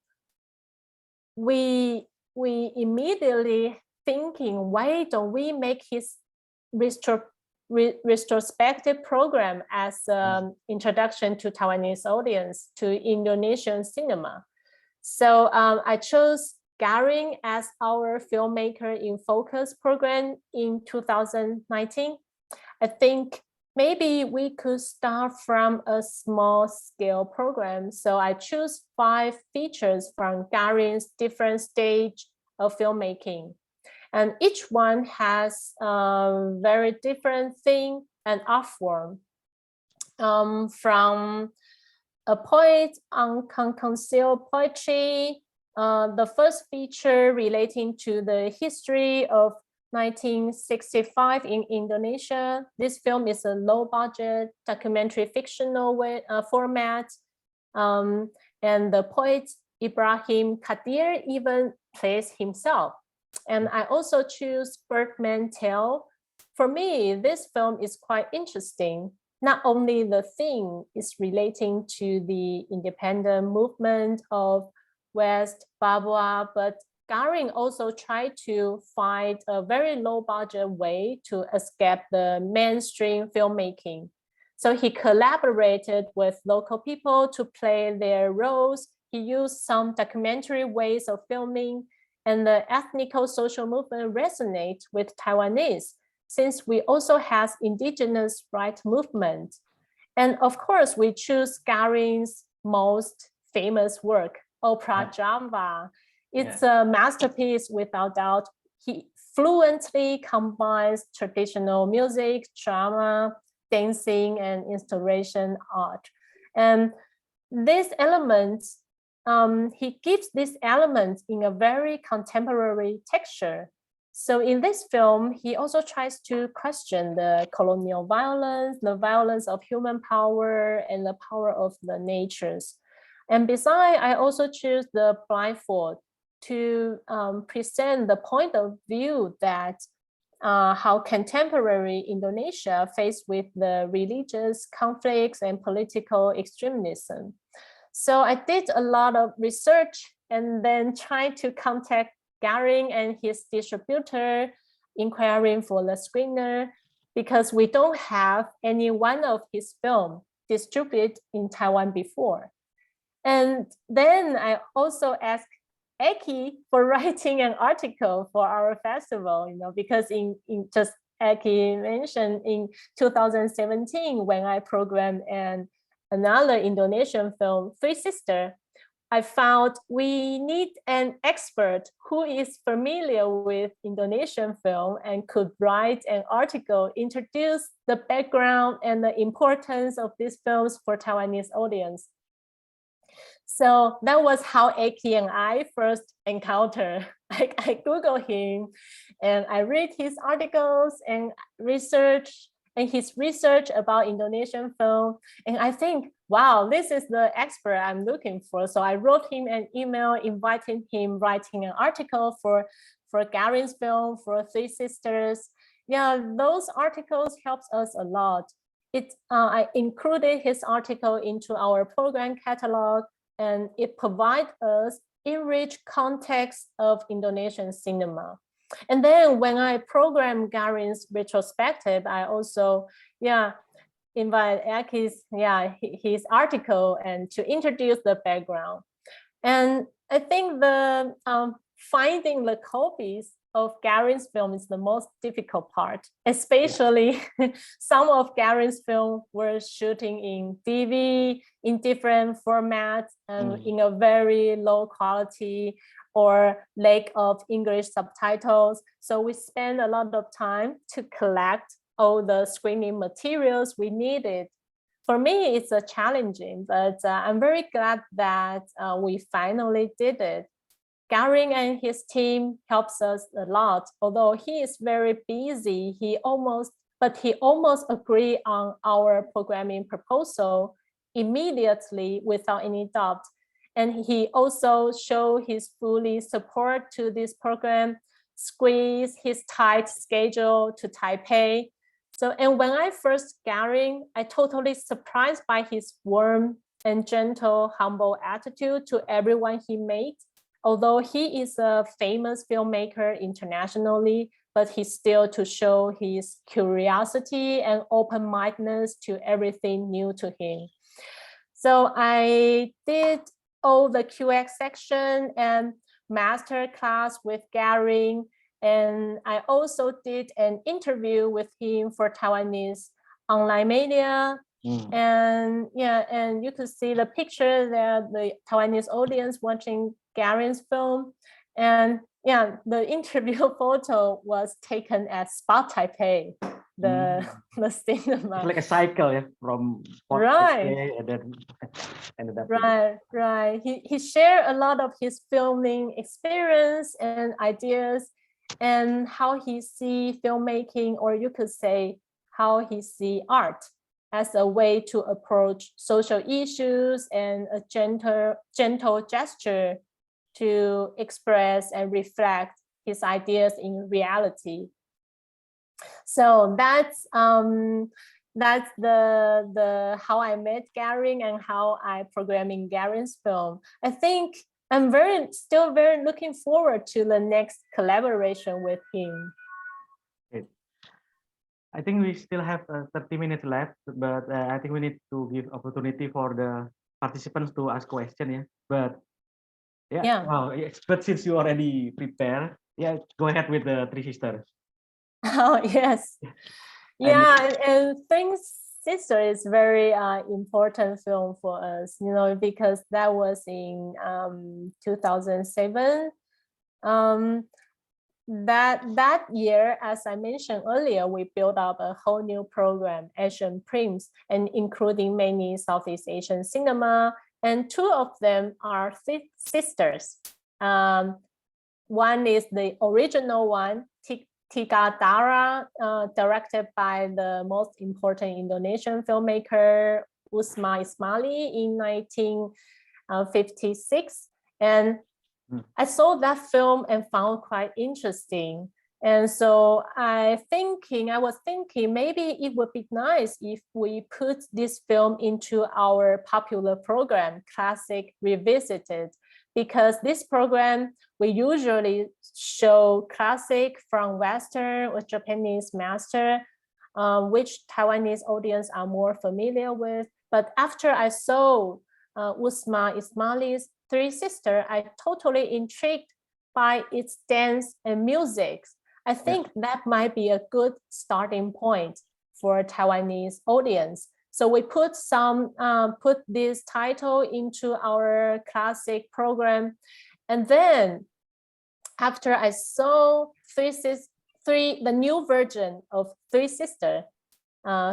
we immediately thinking, why don't we make his retrospective program as an introduction to Taiwanese audience to Indonesian cinema? So I chose Garin as our Filmmaker in Focus program in 2019. I think maybe we could start from a small scale program. So I choose 5 features from Garin's different stage of filmmaking. And each one has a very different theme and art form. From A Point on Concealed Poetry, the first feature relating to the history of 1965 in Indonesia. This film is a low-budget documentary fictional format, and the poet Ibrahim Kadir even plays himself. And I also choose Birdman Tale. For me, this film is quite interesting. Not only the theme is relating to the independent movement of West Papua, but Garin also tried to find a very low-budget way to escape the mainstream filmmaking. So he collaborated with local people to play their roles. He used some documentary ways of filming, and the ethnical social movement resonate with Taiwanese, since we also have indigenous rights movement. And of course, we choose Garin's most famous work, Opera Java. It's a masterpiece without doubt. He fluently combines traditional music, drama, dancing, and installation art. And these elements, he gives these elements in a very contemporary texture. So in this film, he also tries to question the colonial violence, the violence of human power, and the power of the natures. And besides, I also choose The Blindfold to present the point of view that how contemporary Indonesia faced with the religious conflicts and political extremism. So I did a lot of research and then tried to contact Garin and his distributor inquiring for the screener because we don't have any one of his film distributed in Taiwan before. And then I also asked Eki for writing an article for our festival, because in just Eki mentioned in 2017, when I programmed another Indonesian film, Three Sisters, I found we need an expert who is familiar with Indonesian film and could write an article, introduce the background and the importance of these films for Taiwanese audience. So that was how Eki and I first encountered. I Googled him and I read his articles and research and his research about Indonesian film. And I think, wow, this is the expert I'm looking for. So I wrote him an email inviting him writing an article for Garin's film, for Three Sisters. Yeah, those articles helped us a lot. I included his article into our program catalog, and it provides us enriched context of Indonesian cinema. And then when I programmed Garin's retrospective, I also, invite Aki's, his article and to introduce the background. And I think the finding the copies of Garin's film is the most difficult part, especially some of Garin's film were shooting in DV, in different formats, and in a very low quality or lack of English subtitles. So we spent a lot of time to collect all the screening materials we needed. For me, it's a challenging, but I'm very glad that we finally did it. Garin and his team helps us a lot. Although he is very busy, he almost agreed on our programming proposal immediately without any doubt. And he also showed his fully support to this program, squeeze his tight schedule to Taipei. So, and when I first Garin, I totally surprised by his warm and gentle, humble attitude to everyone he met. Although he is a famous filmmaker internationally, but he still to show his curiosity and open-mindedness to everything new to him. So I did all the QX section and master class with Garin, and I also did an interview with him for Taiwanese online media. And and you could see the picture there, the Taiwanese audience watching Garin's film. And the interview photo was taken at Spot Taipei, the cinema. It's like a cycle, from Spot Taipei and then ended up. Right. He shared a lot of his filming experience and ideas and how he see filmmaking, or you could say how he see art as a way to approach social issues and a gentle gesture to express and reflect his ideas in reality. So that's the how I met Garin and how I programming Garin's film. I think I'm still very looking forward to the next collaboration with him. I think we still have 30 minutes left, but I think we need to give opportunity for the participants to ask questions. But but since you already prepared, go ahead with the Three Sisters. Oh yes, and Three Sisters is very important film for us, because that was in 2007. That year, as I mentioned earlier, we built up a whole new program, Asian Primes, and including many Southeast Asian cinema, and two of them are sisters. One is the original one, Tiga Dara, directed by the most important Indonesian filmmaker, Usma Ismaili in 1956. And I saw that film and found quite interesting. And so I was thinking maybe it would be nice if we put this film into our popular program, Classic Revisited, because this program, we usually show classic from Western or Japanese master, which Taiwanese audience are more familiar with. But after I saw Usma Ismail's Three Sisters, I totally intrigued by its dance and music. I think that might be a good starting point for Taiwanese audience. So we put this title into our classic program. And then after I saw the new version of Three Sisters,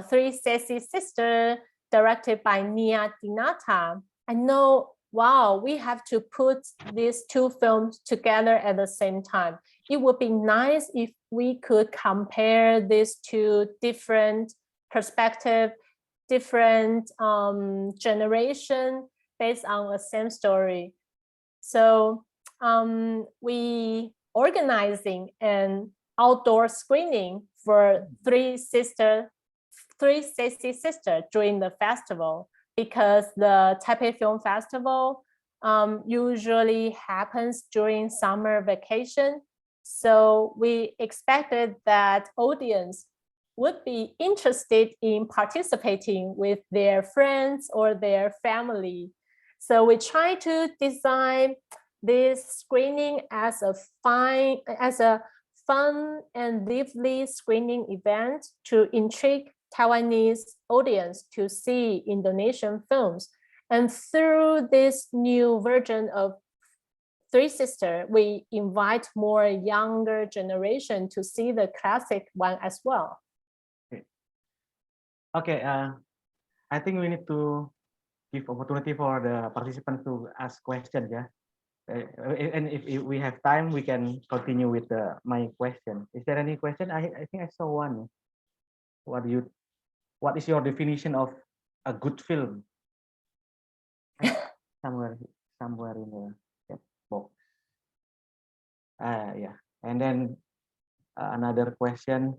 Three Sassy Sisters, directed by Nia Dinata, I know, wow, we have to put these two films together at the same time. It would be nice if we could compare these two different perspectives, different generation based on the same story. So we organizing an outdoor screening for Three Sassy Sisters during the festival, because the Taipei Film Festival usually happens during summer vacation. So we expected that audience would be interested in participating with their friends or their family. So we try to design this screening as a fun and lively screening event to intrigue Taiwanese audience to see Indonesian films. And through this new version of Three Sisters, we invite more younger generation to see the classic one as well. Okay, I think we need to give opportunity for the participants to ask questions. Yeah, and if we have time, we can continue with my question. Is there any question? I think I saw one. What is your definition of a good film? somewhere in the box. Yeah, and then another question.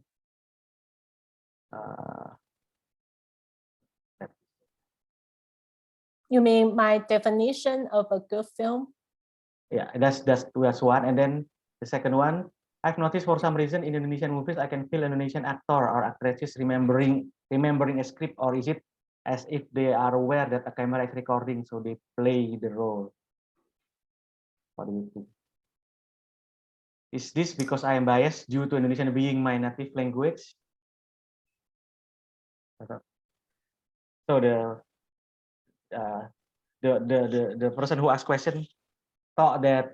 You mean my definition of a good film? Yeah, that's one. And then the second one, I've noticed for some reason in Indonesian movies, I can feel Indonesian actor or actresses remembering a script, or is it as if they are aware that a camera is recording, so they play the role? What do you think? Is this because I am biased due to Indonesian being my native language? So the person who asked question thought that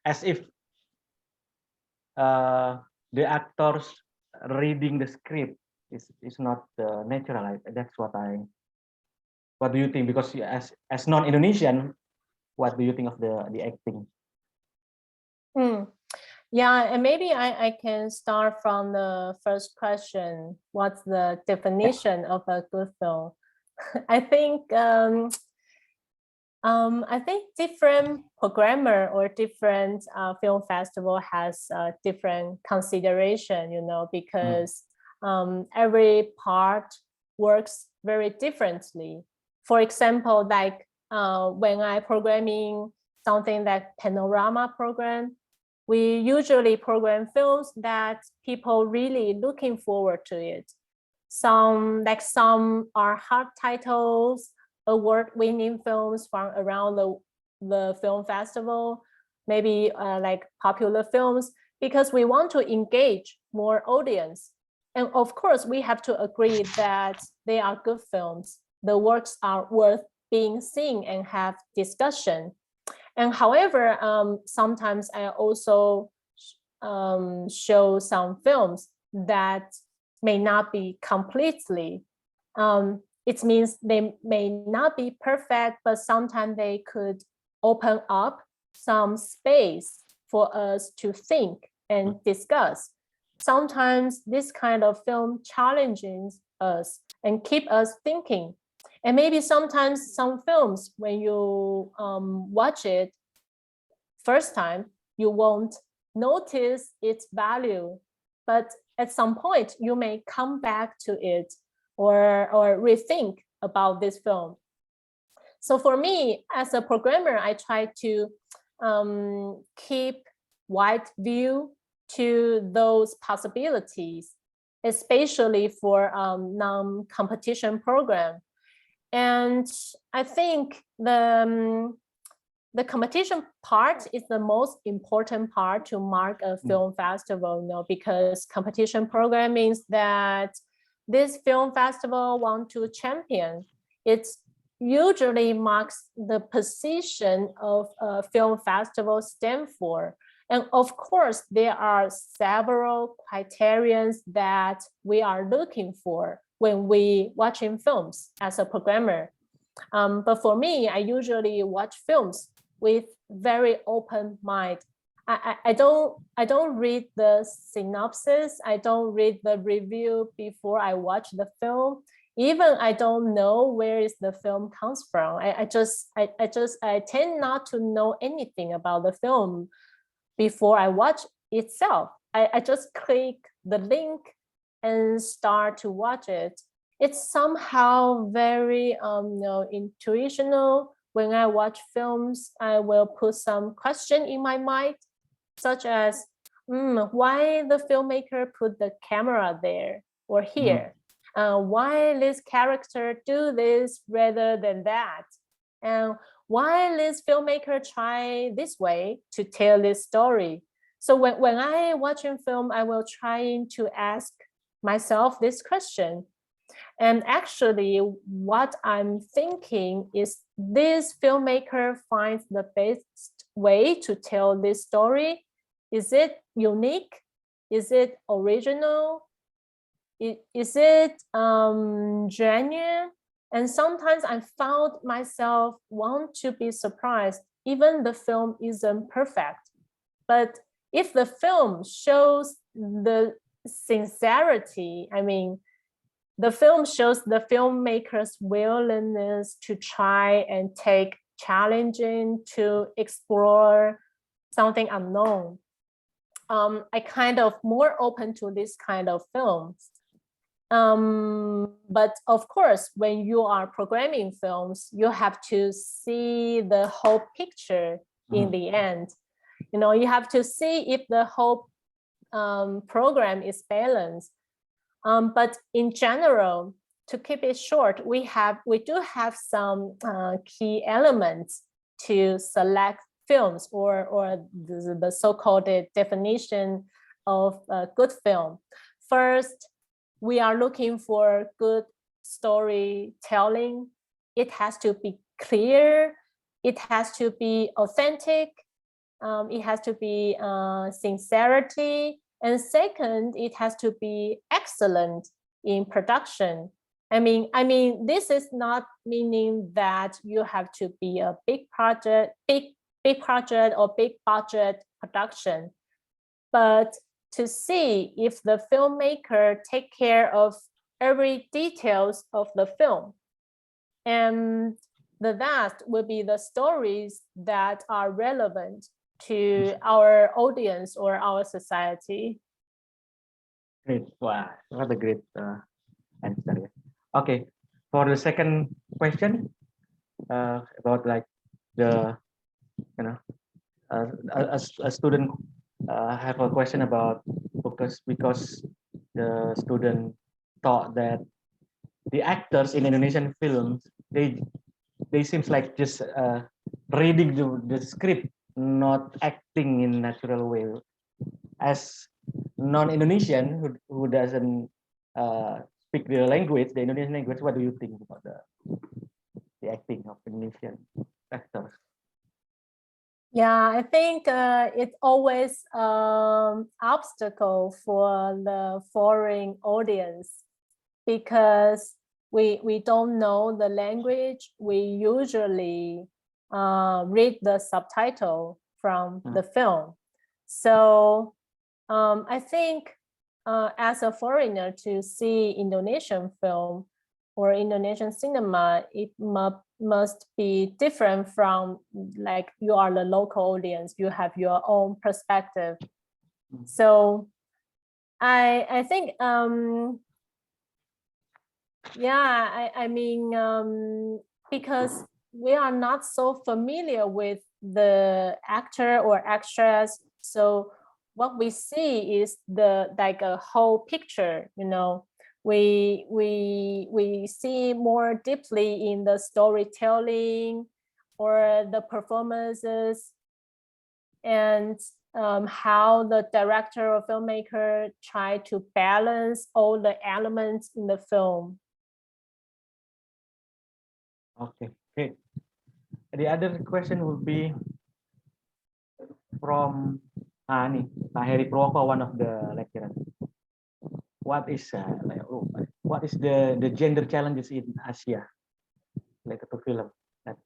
as if the actors reading the script is not natural. That's what do you think? Because as non-Indonesian, what do you think of the acting? Yeah, and maybe I can start from the first question. What's the definition of a good film? I think different programmer or different film festival has different consideration, because every part works very differently. For example, like when I programming something like panorama program, we usually program films that people really looking forward to it. Some are hot titles, award-winning films from around the film festival, maybe like popular films, because we want to engage more audience. And of course, we have to agree that they are good films. The works are worth being seen and have discussion. And however, sometimes I also show some films that may not be completely. It means they may not be perfect, but sometimes they could open up some space for us to think and discuss. Sometimes this kind of film challenges us and keep us thinking. And maybe sometimes some films, when you watch it first time, you won't notice its value, but at some point you may come back to it or rethink about this film. So for me, as a programmer, I try to keep wide view to those possibilities, especially for non-competition program. And I think the competition part is the most important part to mark a film festival, because competition program means that this film festival want to champion. It usually marks the position of a film festival stand for. And of course, there are several criterions that we are looking for when we watching films as a programmer. But for me, I usually watch films with very open mind. I don't read the synopsis. I don't read the review before I watch the film. Even I don't know where is the film comes from. I tend not to know anything about the film before I watch itself. I just click the link and start to watch it. It's somehow very intuitional. When I watch films, I will put some question in my mind, such as, why the filmmaker put the camera there or here? Why this character do this rather than that? And why this filmmaker try this way to tell this story? So when I watch a film, I will try to ask myself this question. And actually, what I'm thinking is this filmmaker finds the best way to tell this story. Is it unique? Is it original? Is it genuine? And sometimes I found myself want to be surprised, even the film isn't perfect. But if the film shows the sincerity, I mean, the film shows the filmmaker's willingness to try and take challenging to explore something unknown. I kind of more open to this kind of films. But of course, when you are programming films, you have to see the whole picture in the end. You have to see if the whole program is balanced. But in general, to keep it short, we do have some key elements to select films or the so-called definition of a good film. First, we are looking for good storytelling. It has to be clear. It has to be authentic. It has to be sincerity. And second, it has to be excellent in production. I mean, this is not meaning that you have to be a big project or big budget production, but to see if the filmmaker take care of every details of the film. And the last will be the stories that are relevant to our audience or our society. Great. Wow, what a great answer. Okay, for the second question about like the, a student have a question about because the student thought that the actors in Indonesian films, they seems like just reading the script, not acting in natural way. As non-Indonesian who doesn't speak the language, the Indonesian language, what do you think about the acting of Indonesian actors? Yeah, I think it's always obstacle for the foreign audience because we don't know the language. We usually read the subtitle from the film. So I think as a foreigner to see Indonesian film or Indonesian cinema, it must be different from like you are the local audience, you have your own perspective. So I think yeah, I mean because we are not so familiar with the actor or actress. So what we see is like a whole picture, you know. We see more deeply in the storytelling or the performances, and how the director or filmmaker try to balance all the elements in the film. Okay, great. The other question would be from nih, Pak Heri Purwoko, one of the lecturers. What is the gender challenges in Asia related to film? Let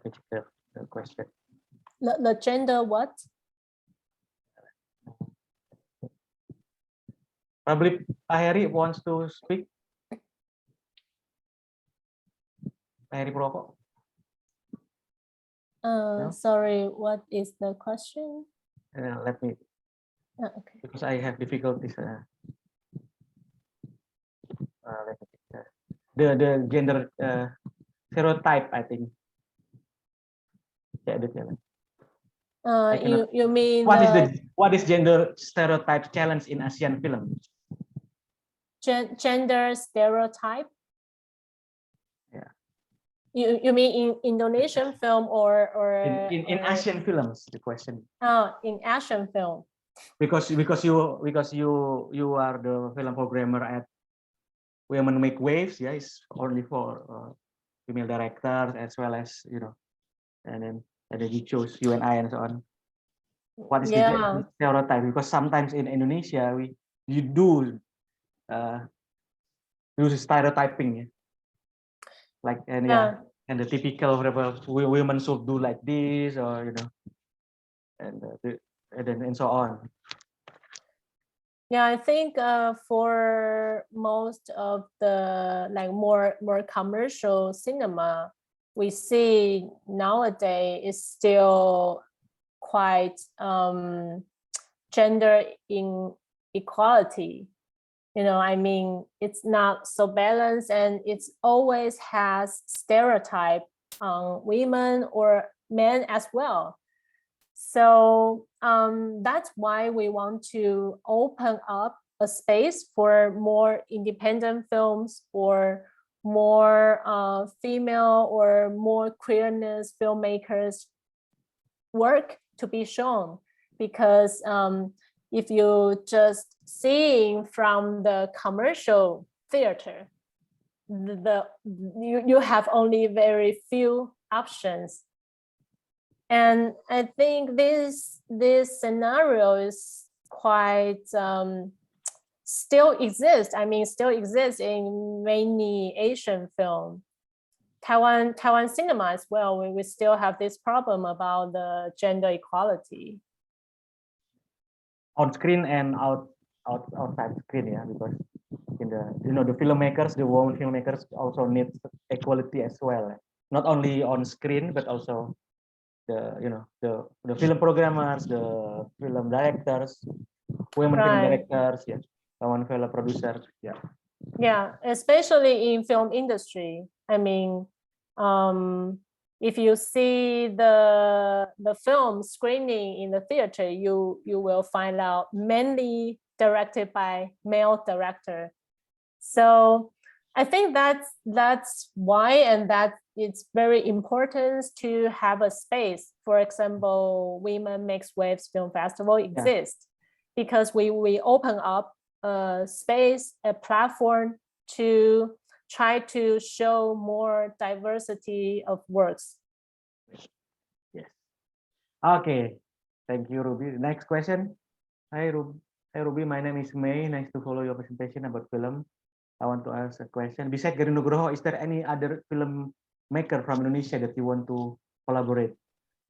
me check the question. The gender what? Probably Pak Heri wants to speak. Pak Heri Purwoko. No? Sorry, what is the question? Let me, Okay. because I have difficulties. Let me check. The gender stereotype, I think. Yeah, You mean what is gender stereotype challenge in Asian film? gender stereotype? Yeah. You mean in Indonesian film or in Asian films? The question. Oh, in Asian film. Because you are the film programmer at Women Make Waves. Yeah, it's only for female directors as well as, you know, and then you chose you and I and so on. What is the stereotype? Because sometimes in Indonesia you do use stereotyping, yeah? Like and the typical whatever women should do like this, or you know, and so on. Yeah, I think for most of the like more commercial cinema, we see nowadays is still quite gender inequality. You know, I mean, it's not so balanced, and it's always has stereotype on women or men as well. So that's why we want to open up a space for more independent films or more female or more queerness filmmakers work to be shown. Because if you just seeing from the commercial theater, you have only very few options. And I think this scenario is quite still exists. I mean, still exists in many Asian films. Taiwan cinema as well. We still have this problem about the gender equality on screen and outside screen, yeah, because in the the filmmakers, the women filmmakers also need equality as well, not only on screen but also the film programmers, the film directors, women film directors, yeah, women film producers, yeah. Yeah, especially in film industry. I mean, if you see the film screening in the theater, you will find out mainly directed by male director. So I think that's why, and that it's very important to have a space. For example, Women Makes Waves Film Festival exists because we open up a space, a platform to try to show more diversity of works. Yes. Okay. Thank you, Ruby. Next question. Hi, Ruby. Hi, Ruby. My name is May. Nice to follow your presentation about film. I want to ask a question. Besides Garin Nugroho, is there any other filmmaker from Indonesia that you want to collaborate?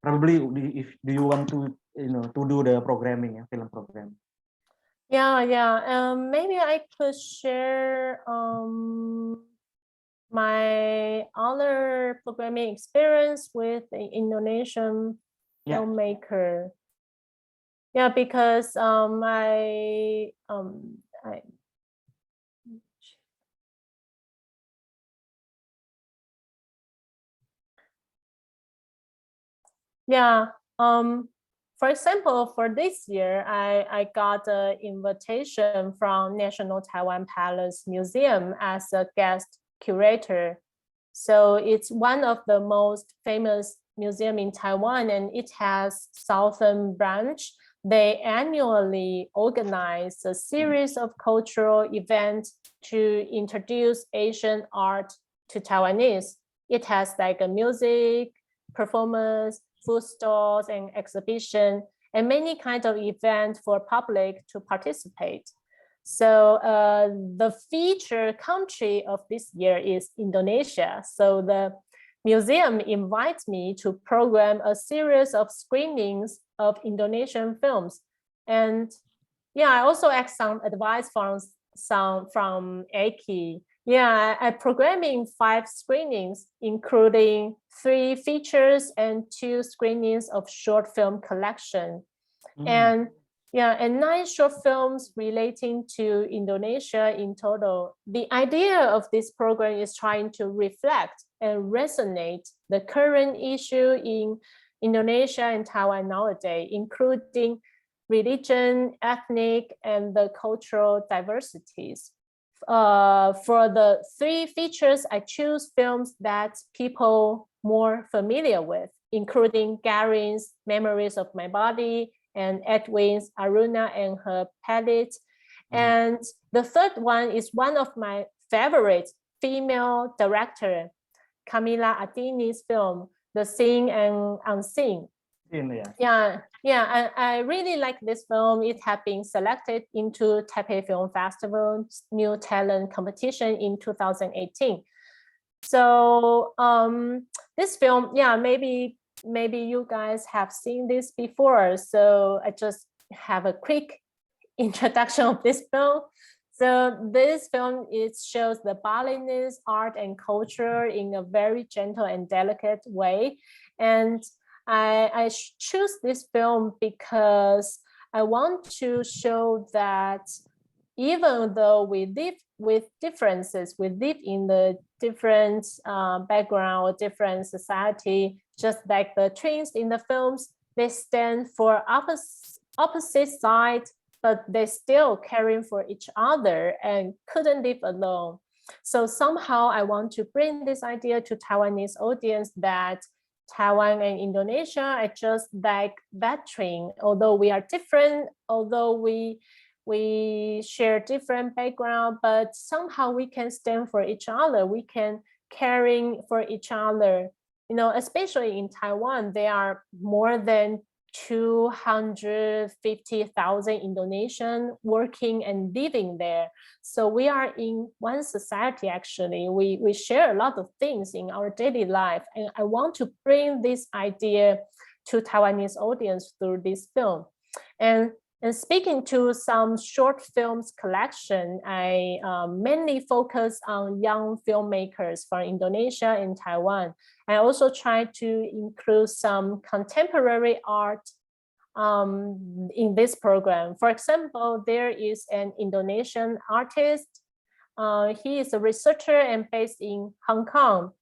Probably, if do you want to to do the programming, film program? Yeah. Maybe I could share my other programming experience with an Indonesian filmmaker. Yeah, because Yeah. For example, for this year, I got an invitation from National Taiwan Palace Museum as a guest curator. So it's one of the most famous museum in Taiwan, and it has southern branch. They annually organize a series of cultural events to introduce Asian art to Taiwanese. It has like a music, performance, food stalls, and exhibition, and many kinds of events for public to participate. So the featured country of this year is Indonesia. So the museum invites me to program a series of screenings of Indonesian films. And yeah, I also asked some advice from Aki. Yeah, I'm programming 5 screenings, including 3 features and 2 screenings of short film collection. And yeah, and 9 short films relating to Indonesia in total. The idea of this program is trying to reflect and resonate the current issue in Indonesia and Taiwan nowadays, including religion, ethnic, and the cultural diversities. For the 3 features, I choose films that people more familiar with, including Garin's Memories of My Body and Edwin's Aruna and Her Palette. And the third one is one of my favorite female director, Camila Adini's film, The Seen and Unseen. Yeah, I really like this film. It has been selected into Taipei Film Festival New Talent Competition in 2018. So this film, yeah, maybe you guys have seen this before. So I just have a quick introduction of this film. So this film, it shows the Balinese art and culture in a very gentle and delicate way. And I choose this film because I want to show that even though we live with differences, we live in the different background or different society, just like the twins in the films, they stand for opposite sides, but they still caring for each other and couldn't live alone. So somehow I want to bring this idea to Taiwanese audience that Taiwan and Indonesia are just like that twin. Although we are different, although we share different background, but somehow we can stand for each other. We can caring for each other. You know, especially in Taiwan, there are more than 250,000 Indonesians working and living there. So we are in one society, actually. We share a lot of things in our daily life. And I want to bring this idea to Taiwanese audience through this film. And speaking to some short films collection, I mainly focus on young filmmakers from Indonesia and Taiwan. I also try to include some contemporary art in this program. For example, there is an Indonesian artist. He is a researcher and based in Hong Kong.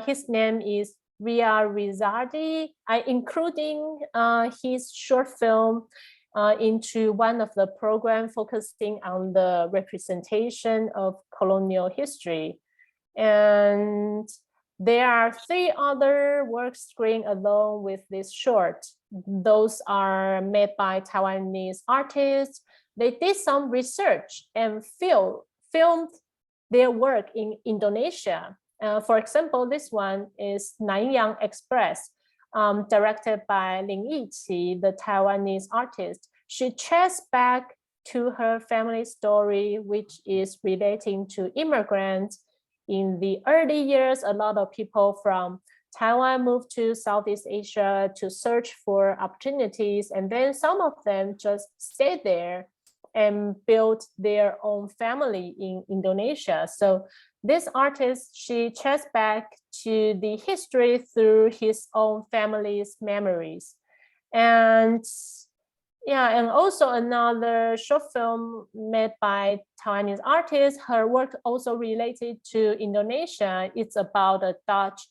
His name is Ruby Hsieh I-Hsuan, including his short film into one of the programs focusing on the representation of colonial history. And there are 3 other work screened along with this short. Those are made by Taiwanese artists. They did some research and filmed their work in Indonesia. For example, this one is Nanyang Express, directed by Lin Yiqi, the Taiwanese artist. She traced back to her family story, which is relating to immigrants. In the early years, a lot of people from Taiwan moved to Southeast Asia to search for opportunities, and then some of them just stayed there and built their own family in Indonesia. So this artist, she traced back to the history through his own family's memories. And yeah, and also another short film made by Taiwanese artist. Her work also related to Indonesia. It's about a Dutch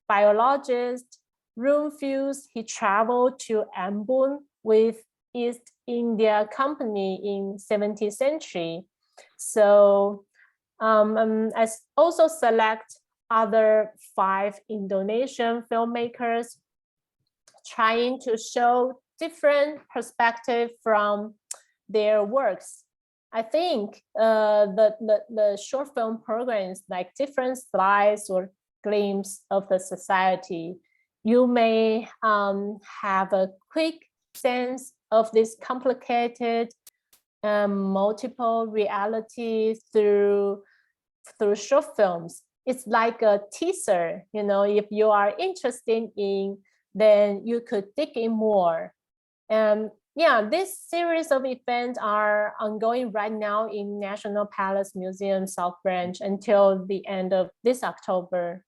biologist he traveled to Ambon with East India Company in 17th century. So I also select other 5 Indonesian filmmakers trying to show different perspective from their works. I think the short film programs like different slides or glimpse of the society, you may have a quick sense of this complicated multiple reality through short films. It's like a teaser, you know, if you are interested in, then you could dig in more. Yeah, this series of events are ongoing right now in National Palace Museum South Branch until the end of this October.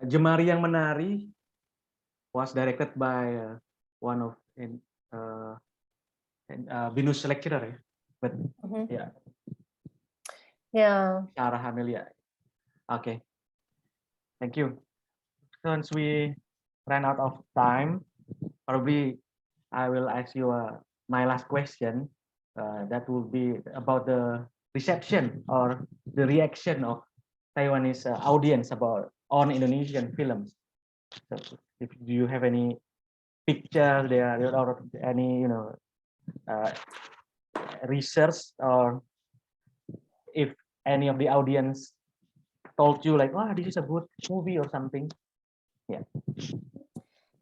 Jemari yang Menari was directed by one of Binus lecturer, but yeah, Sarah Amelia. Okay, thank you. Since we ran out of time, probably I will ask you my last question. That will be about the reception or the reaction of Taiwanese audience on Indonesian films. So, if do you have any picture there or any research, or if any of the audience told you like, "Oh, this is a good movie" or something?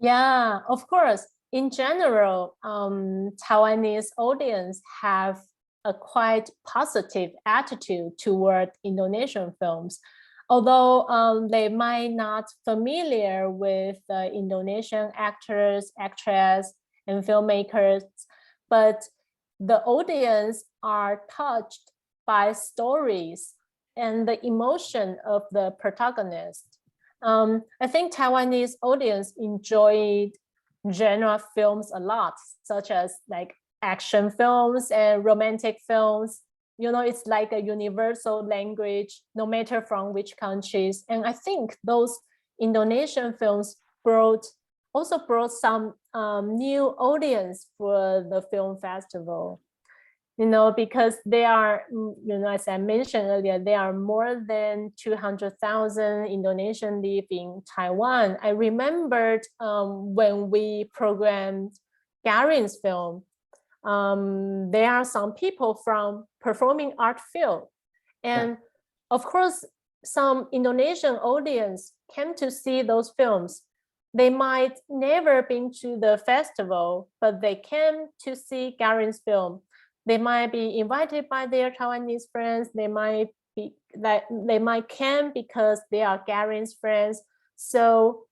Yeah, of course. In general, Taiwanese audience have a quite positive attitude toward Indonesian films, although they might not familiar with Indonesian actors, actresses, and filmmakers, but the audience are touched by stories and the emotion of the protagonist. I think Taiwanese audience enjoyed genre films a lot, such as like action films and romantic films. You know, it's like a universal language, no matter from which countries. And I think those Indonesian films also brought some new audience for the film festival. You know, because they are, you know, as I mentioned earlier, there are more than 200,000 Indonesians live in Taiwan. I remembered when we programmed Garin's film, there are some people from performing art field. And of course, some Indonesian audience came to see those films. They might never been to the festival, but they came to see Garin's film. They might be invited by their Taiwanese friends. They might come because they are Garin's friends. So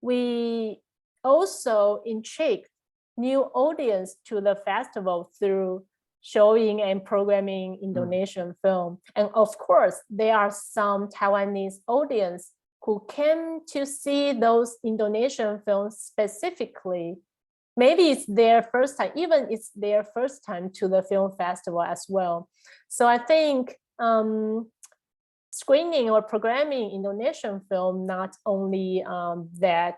we also intrigue new audience to the festival through showing and programming Indonesian film. And of course, there are some Taiwanese audience who came to see those Indonesian films specifically. Maybe it's their first time, even it's their first time to the film festival as well. So I think screening or programming Indonesian film, not only that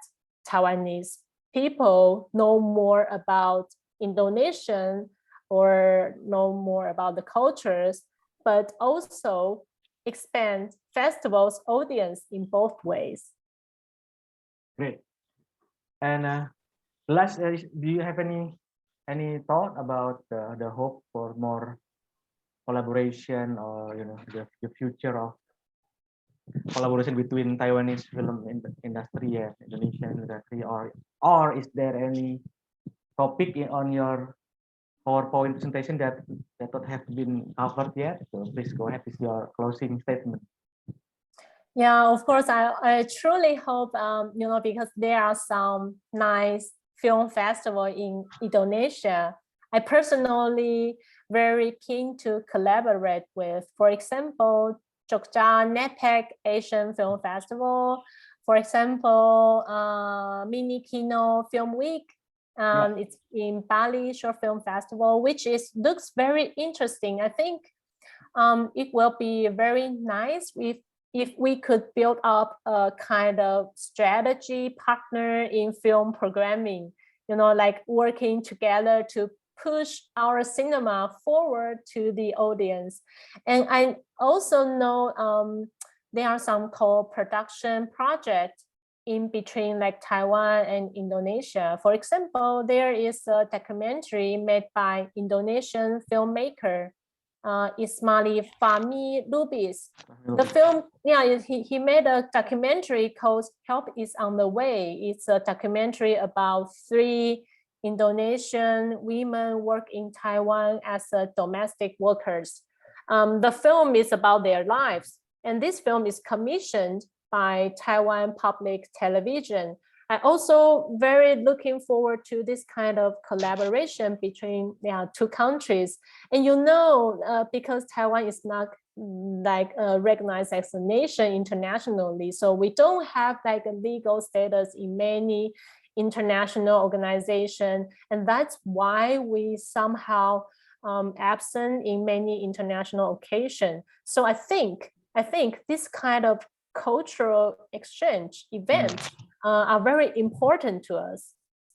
Taiwanese people know more about Indonesian or know more about the cultures, but also expand festivals audience in both ways. Great. And last, do you have any thought about the hope for more collaboration, or the future of collaboration between Taiwanese film industry and Indonesian industry, or is there any topic on your PowerPoint presentation that not have been covered yet? So please go ahead with your closing statement. Yeah, of course, I truly hope, because there are some nice film festival in Indonesia. I personally very keen to collaborate with, for example, Jogja NEPEC Asian Film Festival, for example, Mini Kino Film Week. It's in Bali Short Film Festival, which looks very interesting. I think it will be very nice if if we could build up a kind of strategy partner in film programming, like working together to push our cinema forward to the audience. And I also know there are some co-production projects in between like Taiwan and Indonesia. For example, there is a documentary made by Indonesian filmmaker Ismail Fahmi Lubis. The film, he made a documentary called Help is on the Way. It's a documentary about 3 Indonesian women work in Taiwan as domestic workers. The film is about their lives, and this film is commissioned by Taiwan Public Television. I also very looking forward to this kind of collaboration between 2 countries. And because Taiwan is not like recognized as a nation internationally, so we don't have like a legal status in many international organizations, and that's why we somehow absent in many international occasions. So I think this kind of cultural exchange events are very important to us.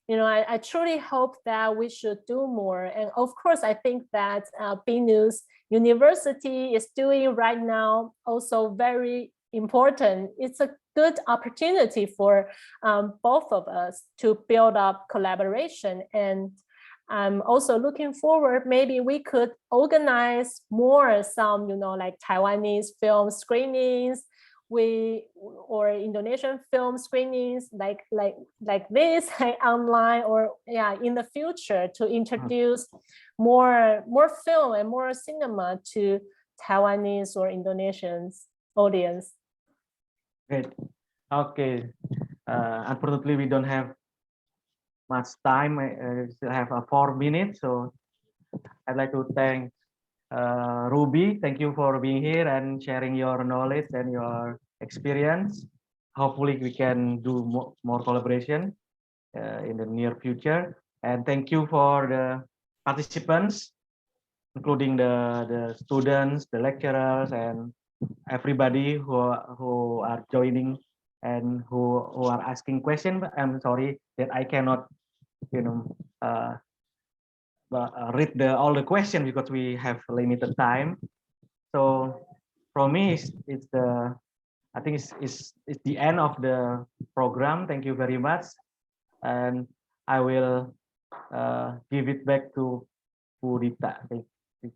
I truly hope that we should do more. And of course, I think that Binus University is doing right now also very important. It's a good opportunity for both of us to build up collaboration. And I'm also looking forward, maybe we could organize more some, like Taiwanese film screenings, or Indonesian film screenings like this, like online, or in the future, to introduce more film and more cinema to Taiwanese or Indonesians audience. Great. Okay. Unfortunately, we don't have much time. I still have 4 minutes, so I'd like to thank Ruby. Thank you for being here and sharing your knowledge and your experience. Hopefully, we can do more collaboration in the near future. And thank you for the participants, including the students, the lecturers, and everybody who are joining and who are asking questions. I'm sorry that I cannot, read all the questions because we have limited time. So for me, it's the I think it's the end of the program. Thank you very much, and I will give it back to Budita.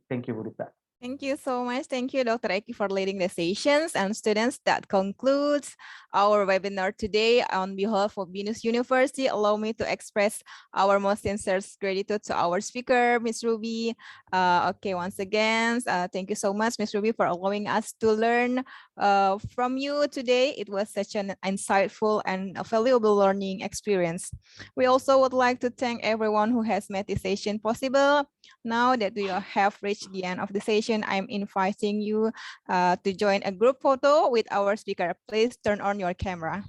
Thank you, Budita. Thank you so much. Thank you, Dr. Eki, for leading the sessions. And students, that concludes our webinar today. On behalf of Binus University, allow me to express our most sincere gratitude to our speaker, Ms. Ruby. Once again, thank you so much, Ms. Ruby, for allowing us to learn from you today. It was such an insightful and a valuable learning experience. We also would like to thank everyone who has made this session possible. Now that we have reached the end of the session, I'm inviting you to join a group photo with our speaker. Please turn on your camera.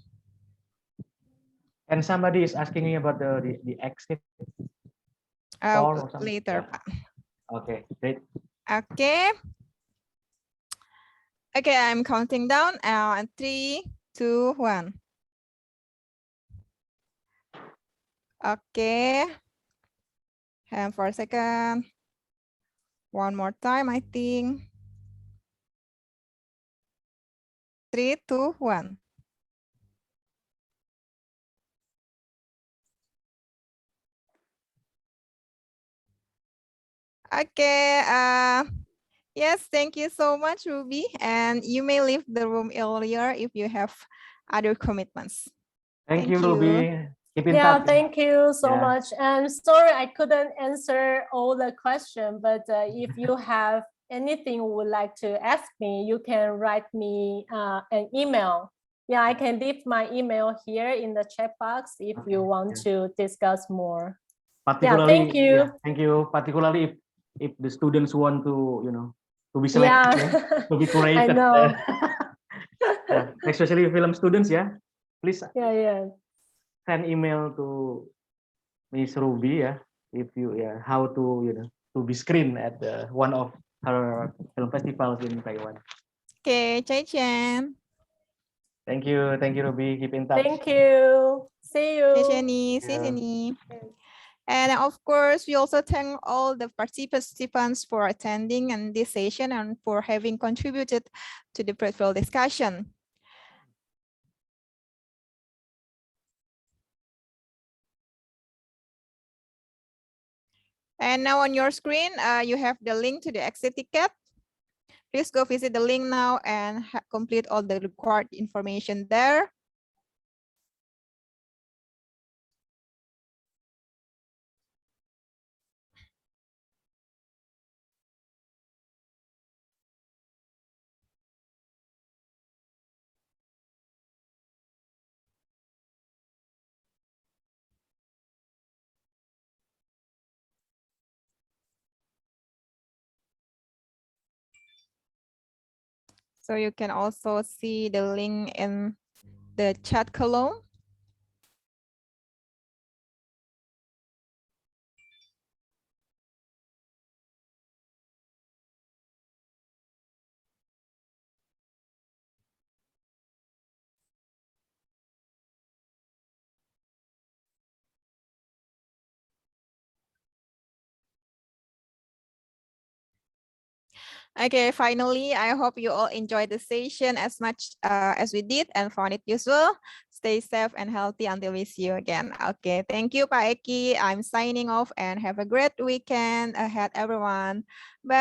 And somebody is asking me about the exit. Later. Yeah. Okay, great. Okay. Okay, I'm counting down. 3, 2, 1. Okay. And for a second. One more time, I think. 3, 2, 1. Okay. Yes, thank you so much, Ruby. And you may leave the room earlier if you have other commitments. Thank you, Ruby. Keep in touch. Thank you so much. And sorry I couldn't answer all the questions, but if you have anything you would like to ask me, you can write me an email. I can leave my email here in the chat box if you want to discuss more. Thank you. Thank you. Particularly if the students want to, to be selected, to be curated. I know. Especially film students, please. Send email to Miss Ruby, if you how to to be screened at one of her film festivals in Taiwan. Okay, Chai Chen. Thank you, Ruby. Keep in touch. Thank you. See you. Chai Chenny, see Yeah. Chenny. And of course, we also thank all the participants for attending in this session and for having contributed to the fruitful discussion. And now on your screen, you have the link to the exit ticket. Please go visit the link now and complete all the required information there. So you can also see the link in the chat column. Okay, finally, I hope you all enjoyed the session as much as we did and found it useful. Stay safe and healthy until we see you again. Okay, thank you, Pak Eki. I'm signing off and have a great weekend ahead, everyone. Bye.